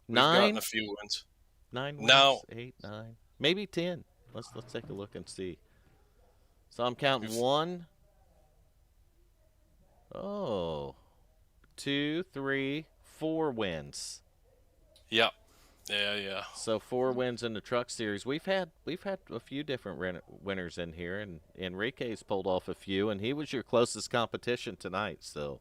we've 9? gotten a few wins. 9 wins? No. 8, 9. Maybe 10. Let's take a look and see. So I'm counting 1. Oh. 2, 3, 4 wins. Yep. Yeah. So 4 wins in the truck series. We've had a few different winners in here, and Enrique's pulled off a few, and he was your closest competition tonight. So.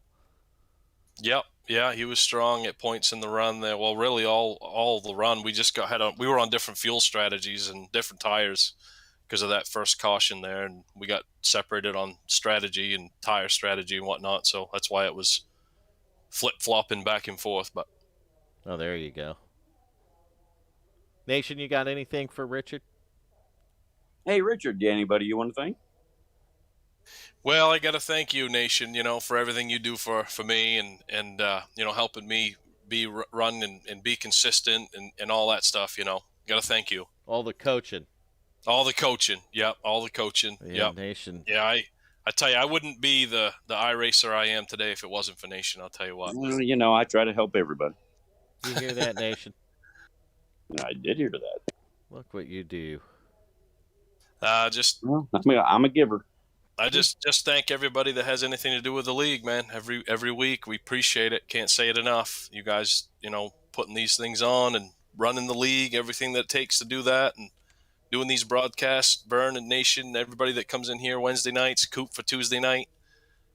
Yep. Yeah, he was strong at points in the run there. Well, really all the run. We just we were on different fuel strategies and different tires because of that first caution there, and we got separated on strategy and tire strategy and whatnot. So that's why it was flip-flopping back and forth. But oh, there you go. Nation, you got anything for Richard? Hey, Richard, anybody you want to thank? Well, I got to thank you, Nation, for everything you do for me and helping me run and be consistent and all that stuff, Got to thank you. All the coaching. Yep, all the coaching. Yeah, yep. Nation. Yeah, I tell you, I wouldn't be the iRacer I am today if it wasn't for Nation, I'll tell you what. Well, I try to help everybody. You hear that, Nation? I did hear that. Look what you do. I'm a giver. I just thank everybody that has anything to do with the league, man. Every week, we appreciate it. Can't say it enough. You guys, putting these things on and running the league, everything that it takes to do that, and doing these broadcasts, Burn and Nation, everybody that comes in here Wednesday nights, Coop for Tuesday night.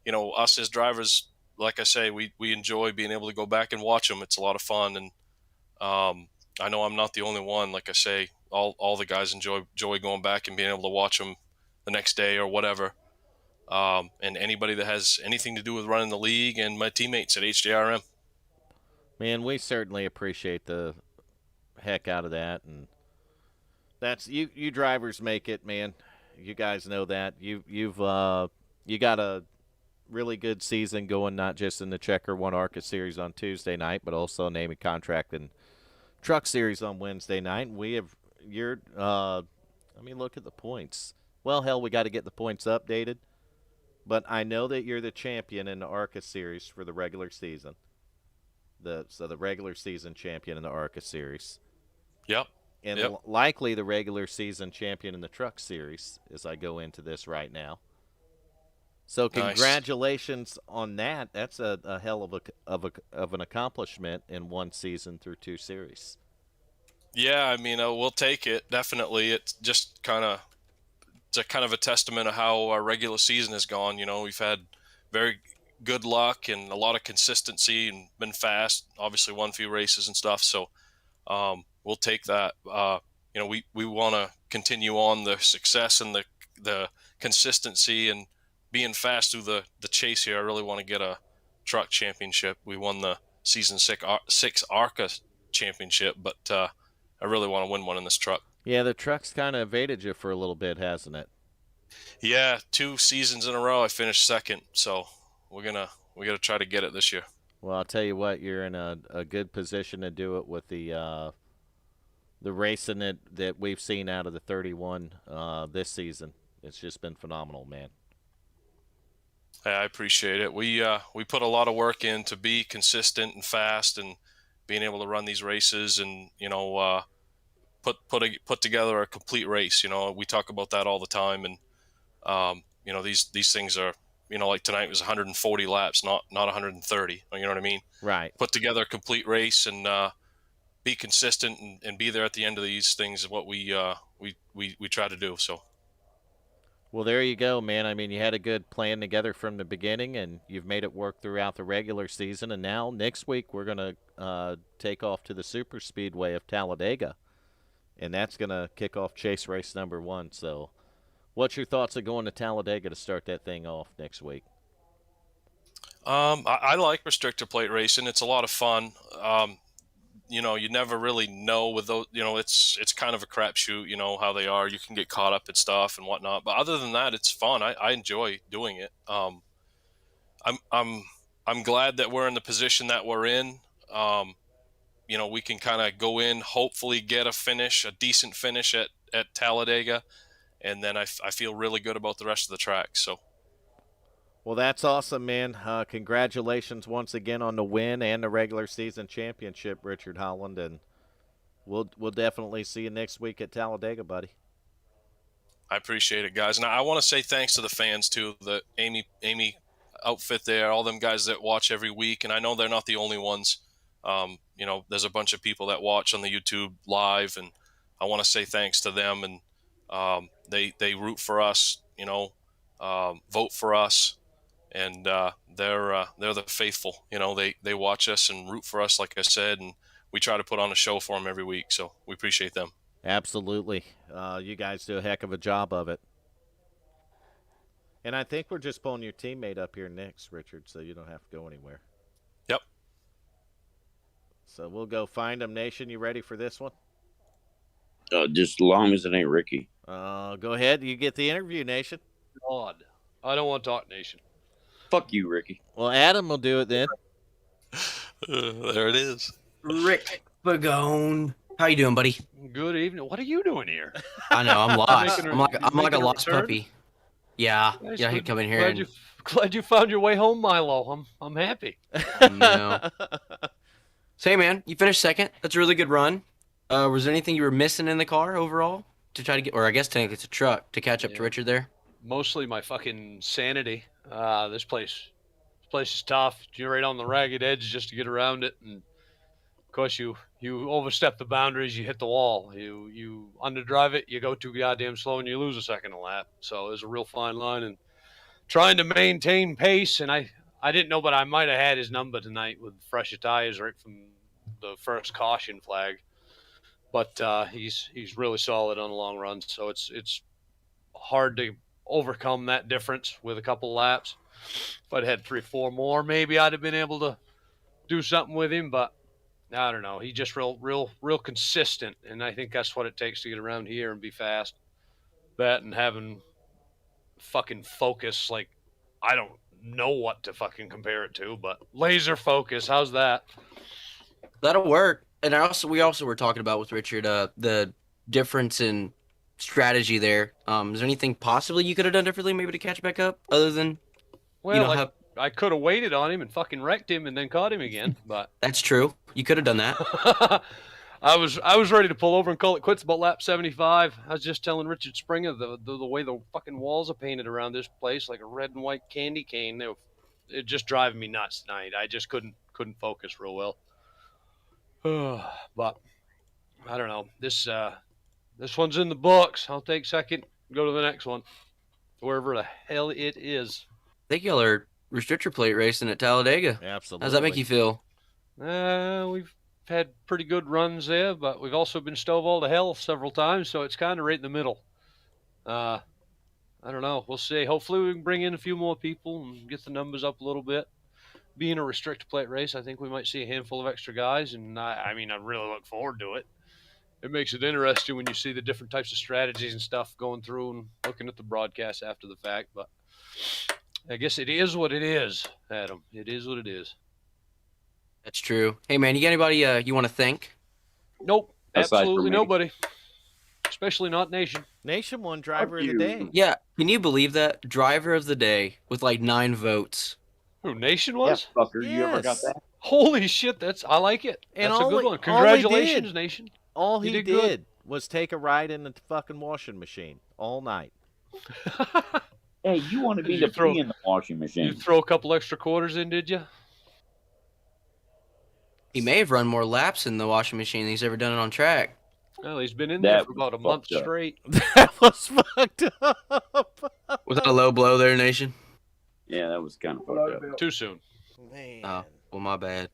Us as drivers, like I say, we enjoy being able to go back and watch them. It's a lot of fun, and I know I'm not the only one. Like I say, all the guys enjoy going back and being able to watch them the next day or whatever. And anybody that has anything to do with running the league and my teammates at HJRM. Man, we certainly appreciate the heck out of that, and that's you drivers make it, man. You guys know that. You got a really good season going, not just in the Checker One ARCA Series on Tuesday night, but also naming contract and Truck Series on Wednesday night. And we have look at the points. Well, hell, we got to get the points updated. But I know that you're the champion in the ARCA Series for the regular season. The regular season champion in the ARCA Series. Yep. And likely the regular season champion in the Truck Series as I go into this right now. So congratulations on that. That's a hell of an accomplishment in one season through two series. Yeah, I mean, we'll take it. Definitely. It's just kind of a testament of how our regular season has gone. You know, we've had very good luck and a lot of consistency and been fast, obviously won a few races and stuff. So we'll take that. You know, we want to continue on the success and the consistency and being fast through the chase here. I really want to get a truck championship. We won the season 6 ARCA championship, but I really want to win one in this truck. Yeah, the truck's kind of evaded you for a little bit, hasn't it? Yeah, 2 seasons in a row I finished second, so we gotta try to get it this year. Well, I'll tell you what, you're in a good position to do it with the racing that we've seen out of the 31 this season. It's just been phenomenal, man. I appreciate it. We put a lot of work in to be consistent and fast and being able to run these races and, you know, put together a complete race. You know, we talk about that all the time, and you know, these things are, you know, like tonight was 140 laps, not 130. You know what I mean? Right. Put together a complete race and be consistent and be there at the end of these things is what we try to do. So. Well, there you go, man. I mean, you had a good plan together from the beginning, and you've made it work throughout the regular season. And now, next week, we're going to take off to the Super Speedway of Talladega, and that's going to kick off chase race number 1. So what's your thoughts of going to Talladega to start that thing off next week? I like restrictor plate racing. It's a lot of fun. You know, you never really know with those, you know, it's kind of a crapshoot, you know, how they are. You can get caught up in stuff and whatnot. But other than that, it's fun. I enjoy doing it. I'm glad that we're in the position that we're in. You know, we can kind of go in, hopefully get a decent finish at Talladega. And then I feel really good about the rest of the track. So. Well, that's awesome, man. Congratulations once again on the win and the regular season championship, Richard Holland, and we'll definitely see you next week at Talladega, buddy. I appreciate it, guys, and I want to say thanks to the fans too. The Eighmey outfit there, all them guys that watch every week, and I know they're not the only ones. You know, there's a bunch of people that watch on the YouTube live, and I want to say thanks to them, and they root for us, you know, vote for us. And they're the faithful. You know, they watch us and root for us, like I said, and we try to put on a show for them every week. So we appreciate them. Absolutely. You guys do a heck of a job of it. And I think we're just pulling your teammate up here next, Richard, so you don't have to go anywhere. Yep. So we'll go find him, Nation. You ready for this one? Just as long as it ain't Ricky. Go ahead. You get the interview, Nation. God, I don't want to talk, Nation. Fuck you, Ricky. Well, Adam will do it then. There it is. Rick Bagone. How you doing, buddy? Good evening. What are you doing here? I know, I'm lost. Making I'm like a making a lost return? puppy. Yeah, Nice, yeah, I good. could come in here Glad you found your way home, Milo. I'm happy. and say, man, you finished second. That's a really good run. Was there anything you were missing in the car overall to try to get, or I guess technically it's a truck to catch up to Yeah. Richard there? Mostly my fucking sanity. This place is tough. You're right on the ragged edge just to get around it, and of course you overstep the boundaries, you hit the wall. You underdrive it, you go too goddamn slow, and you lose a second a lap. So there's a real fine line, and trying to maintain pace. And I didn't know, but I might have had his number tonight with fresher tires right from the first caution flag. But he's really solid on the long run. So it's hard to overcome that difference with a couple laps. If I'd had 3-4 more, maybe I'd have been able to do something with him, but I don't know. He's just real consistent, and I think that's what it takes to get around here and be fast. That and having fucking focus, like, I don't know what to fucking compare it to, but laser focus. How's that? That'll work. And we also were talking about with Richard the difference in strategy there. Is there anything possibly you could have done differently, maybe to catch back up, other than Well, I could have waited on him and fucking wrecked him and then caught him again, but That's true. You could have done that. I was ready to pull over and call it quits about lap 75. I was just telling Richard Springer the way the fucking walls are painted around this place like a red and white candy cane. It just driving me nuts tonight. I just couldn't focus real well. But I don't know. This one's in the books. I'll take second. Go to the next one, wherever the hell it is. I think y'all are restrictor plate racing at Talladega. Absolutely. How's that make you feel? We've had pretty good runs there, but we've also been stovall to hell several times, so it's kind of right in the middle. I don't know. We'll see. Hopefully we can bring in a few more people and get the numbers up a little bit. Being a restrictor plate race, I think we might see a handful of extra guys, and I really look forward to it. It makes it interesting when you see the different types of strategies and stuff going through and looking at the broadcast after the fact, but I guess it is what it is, Adam. It is what it is. That's true. Hey, man, you got anybody you want to thank? Nope, Aside from absolutely me. nobody. Especially not Nation. Nation won driver of you. the day. Yeah, can you believe that? Driver of the day with like 9 votes. Who, Nation Yeah, was? fucker, you ever got Yes. that? Holy shit, I like it. And That's a all good he- one. all he Congratulations, did- Nation. All he You did did good. was take a ride in the fucking washing machine all night. Hey, you wanted me You to throw- pee in the washing You machine. throw a couple extra quarters in, did you? He may have run more laps in the washing machine than he's ever done it on track. Well, he's been in there That for about a was month fucked up. straight. That was fucked up. Was that a low blow there, Nation? Yeah, that was kind of fucked up. Too soon. Man. Oh, well, my bad.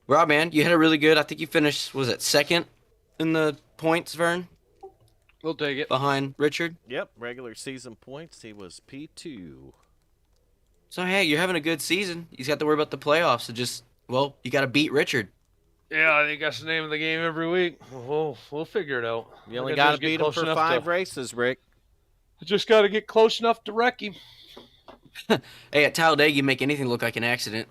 Rob, man, you had a really good, I think you finished, was it second in the points, Vern? We'll take it. Behind Richard? Yep, regular season points. He was P2. So, hey, you're having a good season. You just got to worry about the playoffs. So just, well, you got to beat Richard. Yeah, I think that's the name of the game every week. We'll figure it out. You only All I got gotta to do is beat get him close for enough 5 to- races, Rick. Just got to get close enough to wreck him. Hey, at Talladega, you make anything look like an accident.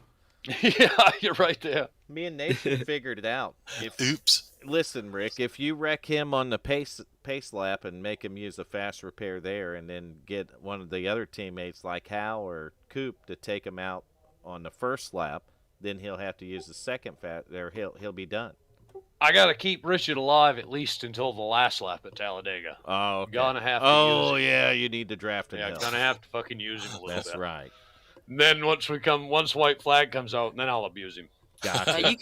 Yeah, you're right there. Me and Nation figured it out. Oops. Listen, Rick, if you wreck him on the pace lap and make him use a fast repair there, and then get one of the other teammates like Hal or Coop to take him out on the first lap, then he'll have to use the second or he'll be done. I got to keep Richard alive at least until the last lap at Talladega. Oh, okay. Gonna have to Oh, use him. yeah, you need to draft him. Yeah, now. gonna have to fucking use him a little That's bit. right. And then once white flag comes out, then I'll abuse him. Gotcha.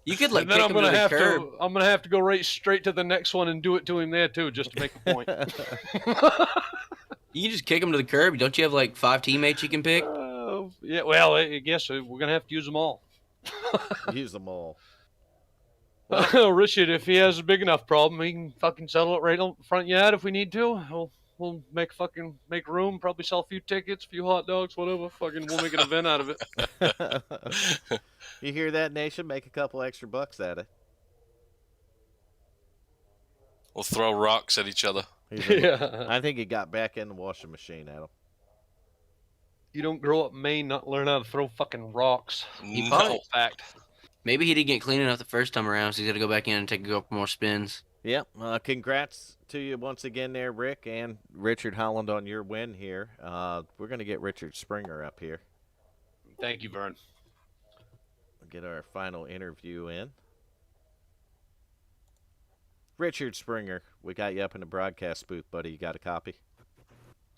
You could like And then kick I'm him to gonna the have curb. I'm gonna have to go right straight to the next one and do it to him there too, just to make a point. You can just kick him to the curb. Don't you have like 5 teammates you can pick? Yeah, well, I guess we're gonna have to use them all. Use them all. Richard, if he has a big enough problem, he can fucking settle it right on the front yard if we need to. We'll make room, probably sell a few tickets, a few hot dogs, whatever. Fucking, we'll make an event out of it. You hear that, Nation? Make a couple extra bucks at it. We'll throw rocks at each other. Yeah. I think he got back in the washing machine, Adam. You don't grow up in Maine, not learn how to throw fucking rocks. He No. probably- Fact. Maybe he didn't get clean enough the first time around, so he's got to go back in and take a couple more spins. Yep. Congrats to you once again there, Rick and Richard Holland, on your win here. We're going to get Richard Springer up here. Thank you, Vern. We'll get our final interview in. Richard Springer, we got you up in the broadcast booth, buddy. You got a copy?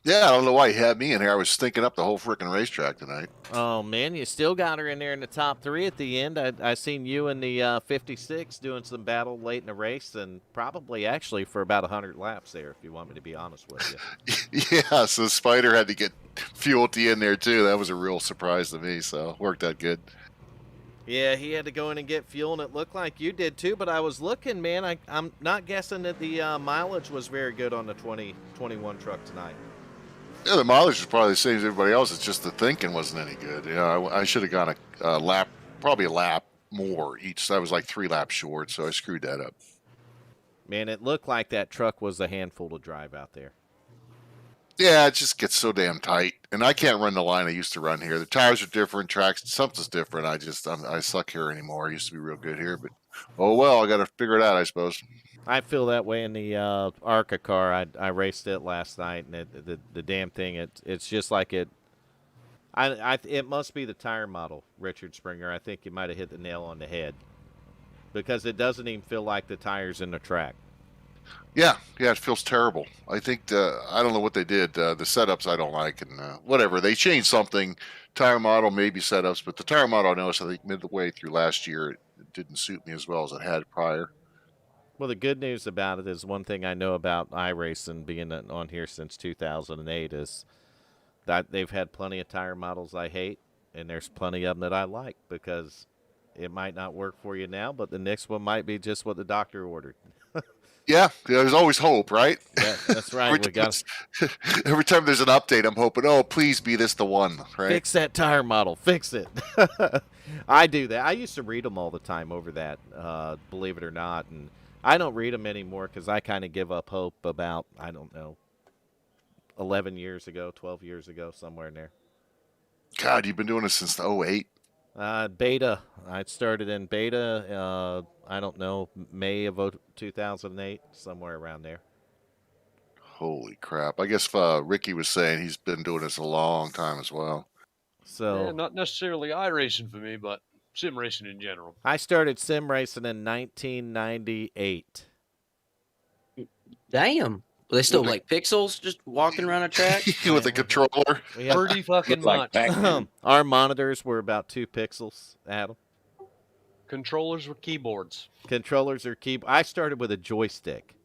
Yeah, I don't know why he had me in here. I was thinking up the whole freaking racetrack tonight. Oh, man, you still got her in there in the top 3 at the end. I seen you in the 56 doing some battle late in the race, and probably actually for about 100 laps there, if you want me to be honest with you. Yeah, so Spider had to get fuel at the end there, too. That was a real surprise to me, so worked out good. Yeah, he had to go in and get fuel, and it looked like you did too, but I was looking, man. I'm not guessing that the mileage was very good on the 2021 truck tonight. Yeah, the mileage was probably the same as everybody else. It's just the thinking wasn't any good. You know, I should have gone a lap, probably a lap more each. So I was like 3 laps short, so I screwed that up. Man, it looked like that truck was a handful to drive out there. Yeah, it just gets so damn tight, and I can't run the line I used to run here. The tires are different, tracks, something's different. I suck here anymore. I used to be real good here, but oh well, I got to figure it out, I suppose. I feel that way in the Arca car. I raced it last night, and the damn thing, it's just like it. It must be the tire model, Richard Springer. I think you might have hit the nail on the head because it doesn't even feel like the tires in the track. Yeah, it feels terrible. I think I don't know what they did. The setups I don't like, and whatever they changed something. Tire model maybe setups, but the tire model I noticed I think midway through last year it didn't suit me as well as it had prior. Well, the good news about it is one thing I know about iRacing being on here since 2008 is that they've had plenty of tire models I hate, and there's plenty of them that I like because it might not work for you now, but the next one might be just what the doctor ordered. Yeah, there's always hope, right? Yeah, that's right. Every time there's an update, I'm hoping, oh, please be this the one, right? Fix that tire model. Fix it. I do that. I used to read them all the time over that, believe it or not, and I don't read them anymore because I kind of give up hope about, I don't know, 11 years ago, 12 years ago, somewhere in there. God, you've been doing this since the 08? Beta. I started in beta, I don't know, May of 2008, somewhere around there. Holy crap. I guess Ricky was saying he's been doing this a long time as well. So Yeah, not necessarily iRacing for me, but sim racing in general. I started sim racing in 1998. Damn. Were they still like pixels just walking around a track? With a controller. We had, Pretty fucking Looked like much. Pac-Man. our monitors were about 2 pixels, Adam. Controllers were keyboards. Controllers are I started with a joystick,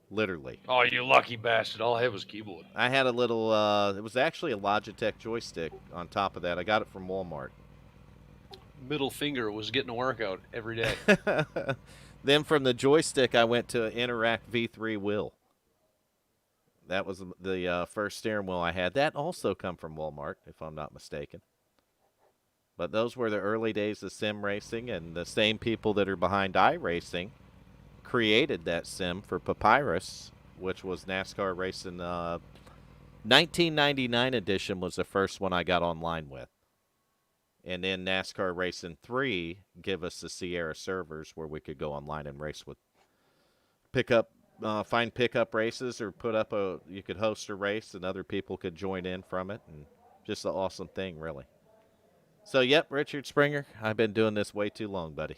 literally. Oh, you lucky bastard. All I had was a keyboard. I had a little, it was actually a Logitech joystick on top of that. I got it from Walmart. Middle finger was getting a workout every day. Then from the joystick, I went to an Interact V3 wheel. That was the first steering wheel I had. That also come from Walmart, if I'm not mistaken. But those were the early days of sim racing, and the same people that are behind iRacing created that sim for Papyrus, which was NASCAR racing. 1999 edition was the first one I got online with. And then NASCAR Racing 3 give us the Sierra servers where we could go online and race with find pickup races or you could host a race and other people could join in from it, and just an awesome thing, really. So, yep, Richard Springer, I've been doing this way too long, buddy.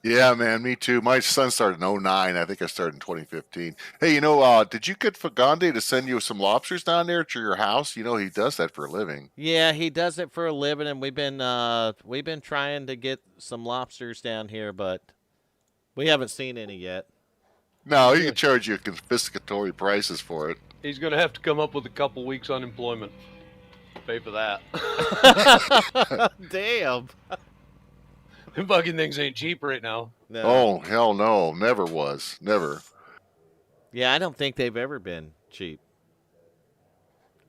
Yeah, man, me too. My son started in 09. I think I started in 2015. Hey, did you get Fagonde to send you some lobsters down there to your house? You know, he does that for a living. Yeah, he does it for a living, and we've been trying to get some lobsters down here, but we haven't seen any yet. No, he can charge you confiscatory prices for it. He's going to have to come up with a couple weeks unemployment. Pay for that. Damn. Them fucking things ain't cheap right now. No. Oh, hell no. Never was. Never. Yeah, I don't think they've ever been cheap.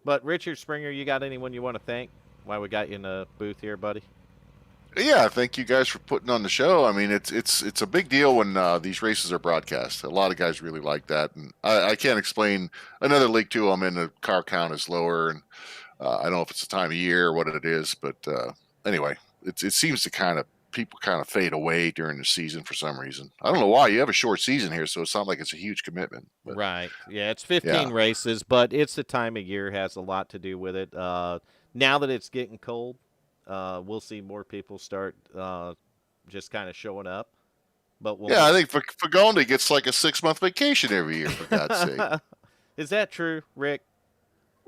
But Richard Springer, you got anyone you want to thank while we got you in the booth here, buddy? Yeah, thank you guys for putting on the show. I mean, it's a big deal when these races are broadcast. A lot of guys really like that, and I can't explain another league too I'm in. The car count is lower, and I don't know if it's the time of year or what it is, but anyway, it seems to people kind of fade away during the season for some reason. I don't know why. You have a short season here, so it's not like it's a huge commitment. But, right. Yeah, it's 15 races, but it's the time of year has a lot to do with it. Now that it's getting cold, we'll see more people start just kind of showing up. But I think Fagonde gets like a 6-month vacation every year, for God's sake. Is that true, Rick?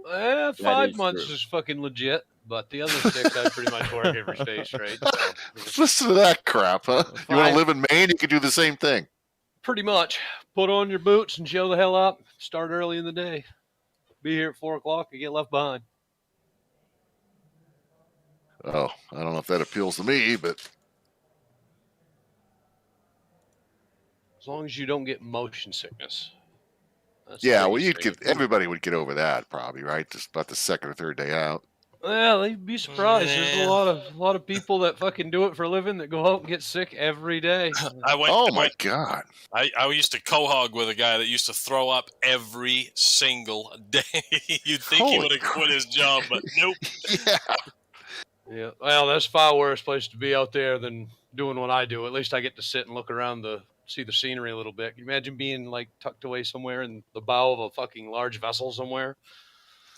5 months is fucking legit, but the other 6 I pretty much work every day straight. So. Listen to that crap, huh? You want to live in Maine, you can do the same thing. Pretty much. Put on your boots and chill the hell up. Start early in the day. Be here at 4 o'clock and get left behind. Oh, I don't know if that appeals to me, but As long as you don't get motion sickness. That's Yeah, pretty well, you'd straight. get everybody would get over that probably, right? Just about the second or third day out. Well, they'd be surprised. There's Yeah. a lot of people that fucking do it for a living that go out and get sick every day. Oh my God! I used to co-hog with a guy that used to throw up every single day. You'd think he Holy would have quit his job, but nope. Yeah. Yeah, well, that's far worse place to be out there than doing what I do. At least I get to sit and look around see the scenery a little bit. Can you imagine being like tucked away somewhere in the bow of a fucking large vessel somewhere?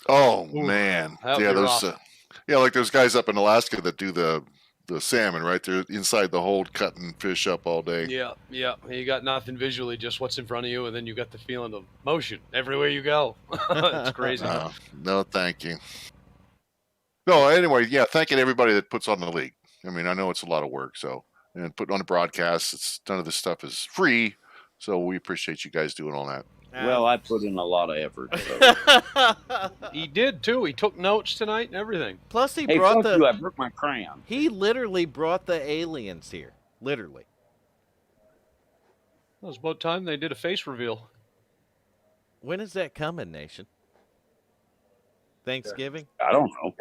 Oh Ooh, man. that'd Yeah, be those. rough. Yeah, like those guys up in Alaska that do the salmon, right? They're inside the hold cutting fish up all day. Yeah, yeah. You got nothing visually, just what's in front of you, and then you got the feeling of motion everywhere you go. It's crazy. No, thank you. No, anyway, yeah, thanking everybody that puts on the league. I mean, I know it's a lot of work, so and putting on a broadcast, none of this stuff is free, so we appreciate you guys doing all that. Well, I put in a lot of effort. So. He did too. He took notes tonight and everything. Plus, he Hey, brought fuck you! I broke my crayon. He literally brought the aliens here. Literally. It was about time they did a face reveal. When is that coming, Nation? Thanksgiving? I don't know.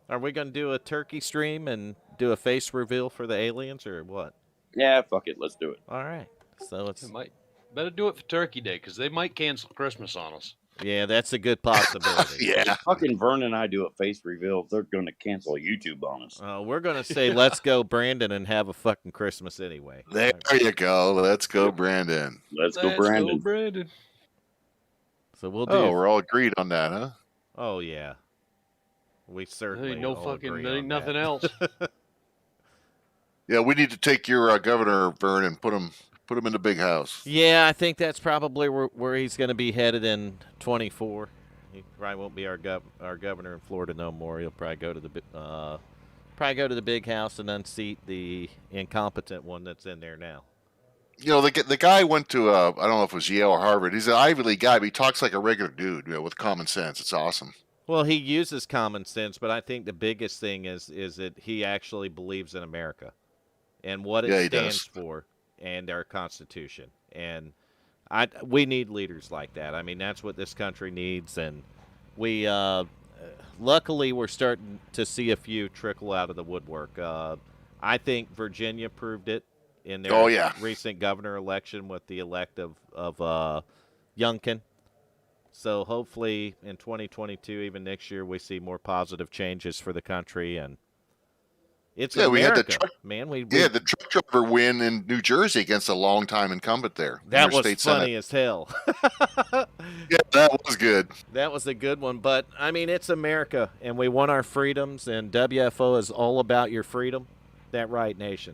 Are we going to do a turkey stream and do a face reveal for the aliens, or what? Yeah, fuck it. Let's do it. All right. So it's It might better do it for Turkey Day because they might cancel Christmas on us. yeah, that's a good possibility. Yeah. Fucking Vern and I do a face reveal. They're going to cancel YouTube on us. We're going to say let's go Brandon and have a fucking Christmas anyway. There you go. Let's go, Brandon. Let's go, Brandon. Brandon. So we'll do. Oh, we're all agreed on that, huh? Oh yeah. We certainly Ain't no all fucking, agree there on ain't nothing that. else. Yeah, we need to take your governor, Vern, and put him in the big house. Yeah, I think that's probably where he's going to be headed in 24. He probably won't be our governor in Florida no more. He'll probably go to the big house and unseat the incompetent one that's in there now. You know, the guy went to I don't know if it was Yale or Harvard. He's an Ivy League guy, but he talks like a regular dude, with common sense. It's awesome. Well, he uses common sense, but I think the biggest thing is that he actually believes in America and what it stands for and our Constitution. And we need leaders like that. I mean, that's what this country needs. And we luckily we're starting to see a few trickle out of the woodwork. I think Virginia proved it in their recent governor election with the elect of Youngkin. So hopefully in 2022, even next year, we see more positive changes for the country. And it's America, we had the truck, man. the truck driver win in New Jersey against a longtime incumbent there. That was funny as hell. Yeah, that was good. That was a good one. But, I mean, it's America, and we want our freedoms, and WFO is all about your freedom. That right, Nation?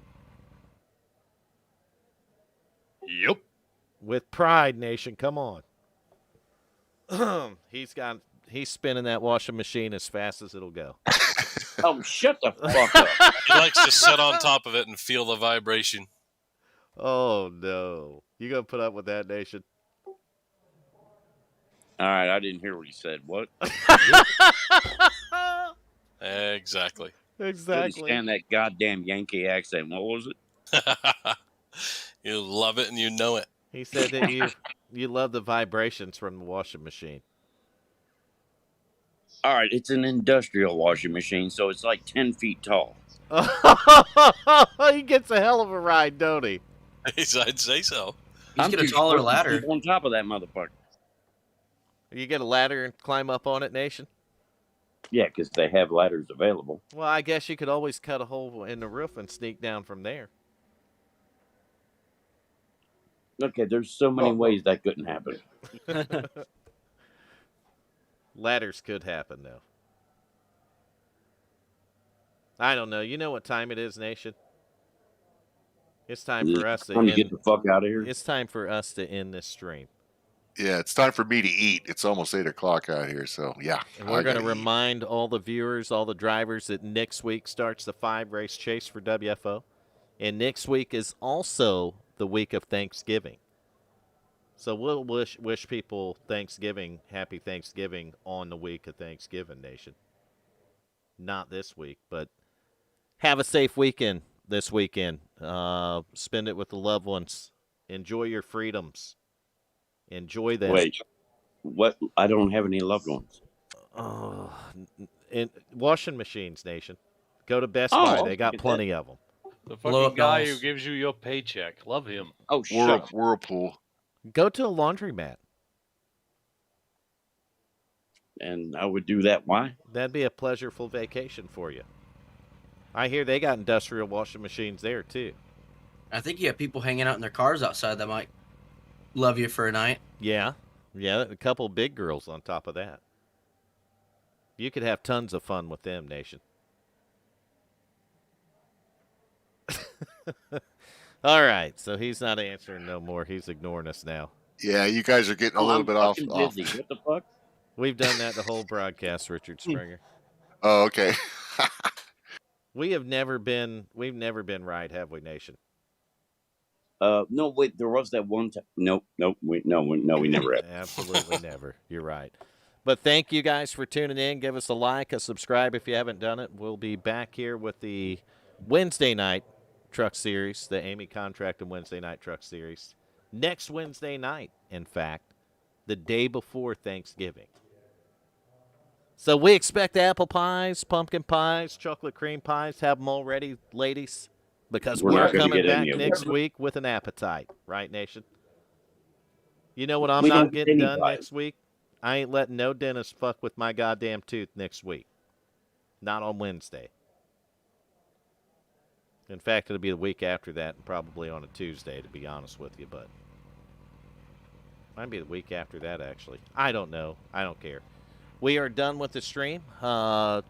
Yep. With pride, Nation. Come on. He's spinning that washing machine as fast as it'll go. Oh, shut the fuck up. He likes to sit on top of it and feel the vibration. Oh, no. You going to put up with that, Nation? All right, I didn't hear what he said. What? Exactly. Couldn't stand that goddamn Yankee accent. What was it? You love it and you know it. He said that you love the vibrations from the washing machine. All right, it's an industrial washing machine, so it's like 10 feet tall. He gets a hell of a ride, don't he? I'd say so. He's got a taller ladder. On top of that motherfucker. You get a ladder and climb up on it, Nation? Yeah, because they have ladders available. Well, I guess you could always cut a hole in the roof and sneak down from there. Okay, there's so many ways that couldn't happen. Ladders could happen, though. I don't know. You know what time it is, Nation? It's time for us to end. Get the fuck out of here. It's time for us to end this stream. Yeah, it's time for me to eat. It's almost 8 o'clock out here, so yeah. And we're going to remind all the viewers, all the drivers, that next week starts the 5-race chase for WFO. And next week is also the week of Thanksgiving. So we'll wish people happy Thanksgiving on the week of Thanksgiving, Nation. Not this week, but have a safe weekend this weekend. Spend it with the loved ones. Enjoy your freedoms. Enjoy them. Wait, What? I don't have any loved ones. Oh, washing machines, Nation. Go to Best Oh, Buy. I'll They got get that. plenty of them. The Blow fucking up guy who dolls. gives you your paycheck. Love him. Oh, shut. Whirlpool. Go to a laundromat. And I would do that. Why? That'd be a pleasureful vacation for you. I hear they got industrial washing machines there, too. I think you have people hanging out in their cars outside that might love you for a night. Yeah. Yeah, a couple big girls on top of that. You could have tons of fun with them, Nation. All right, so he's not answering no more. He's ignoring us now. Yeah, you guys are getting a little I'm bit off. fucking busy. What the fuck? We've done that the whole broadcast, Richard Springer. Oh, okay. We've never been right, have we, Nation? No, wait. There was that one time. Nope. We never have. Absolutely never. You're right. But thank you guys for tuning in. Give us a like, a subscribe if you haven't done it. We'll be back here with the Wednesday night truck series, the Eighmey Contract and Wednesday night truck series. Next Wednesday night, in fact, the day before Thanksgiving. So we expect apple pies, pumpkin pies, chocolate cream pies. Have them all ready, ladies, because We're we're not gonna coming get back any of them. next week with an appetite. Right, Nation? You know what I'm We not don't get getting any done pies. next week? I ain't letting no dentist fuck with my goddamn tooth next week. Not on Wednesday. In fact, it'll be the week after that and probably on a Tuesday, to be honest with you. But might be the week after that, actually. I don't know. I don't care. We are done with the stream.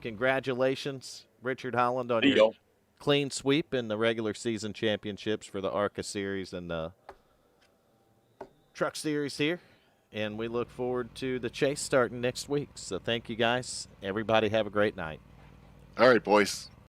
Congratulations, Richard Holland, on There you your go. clean sweep in the regular season championships for the ARCA Series and the Truck Series here. And we look forward to the chase starting next week. So thank you, guys. Everybody have a great night. All right, boys.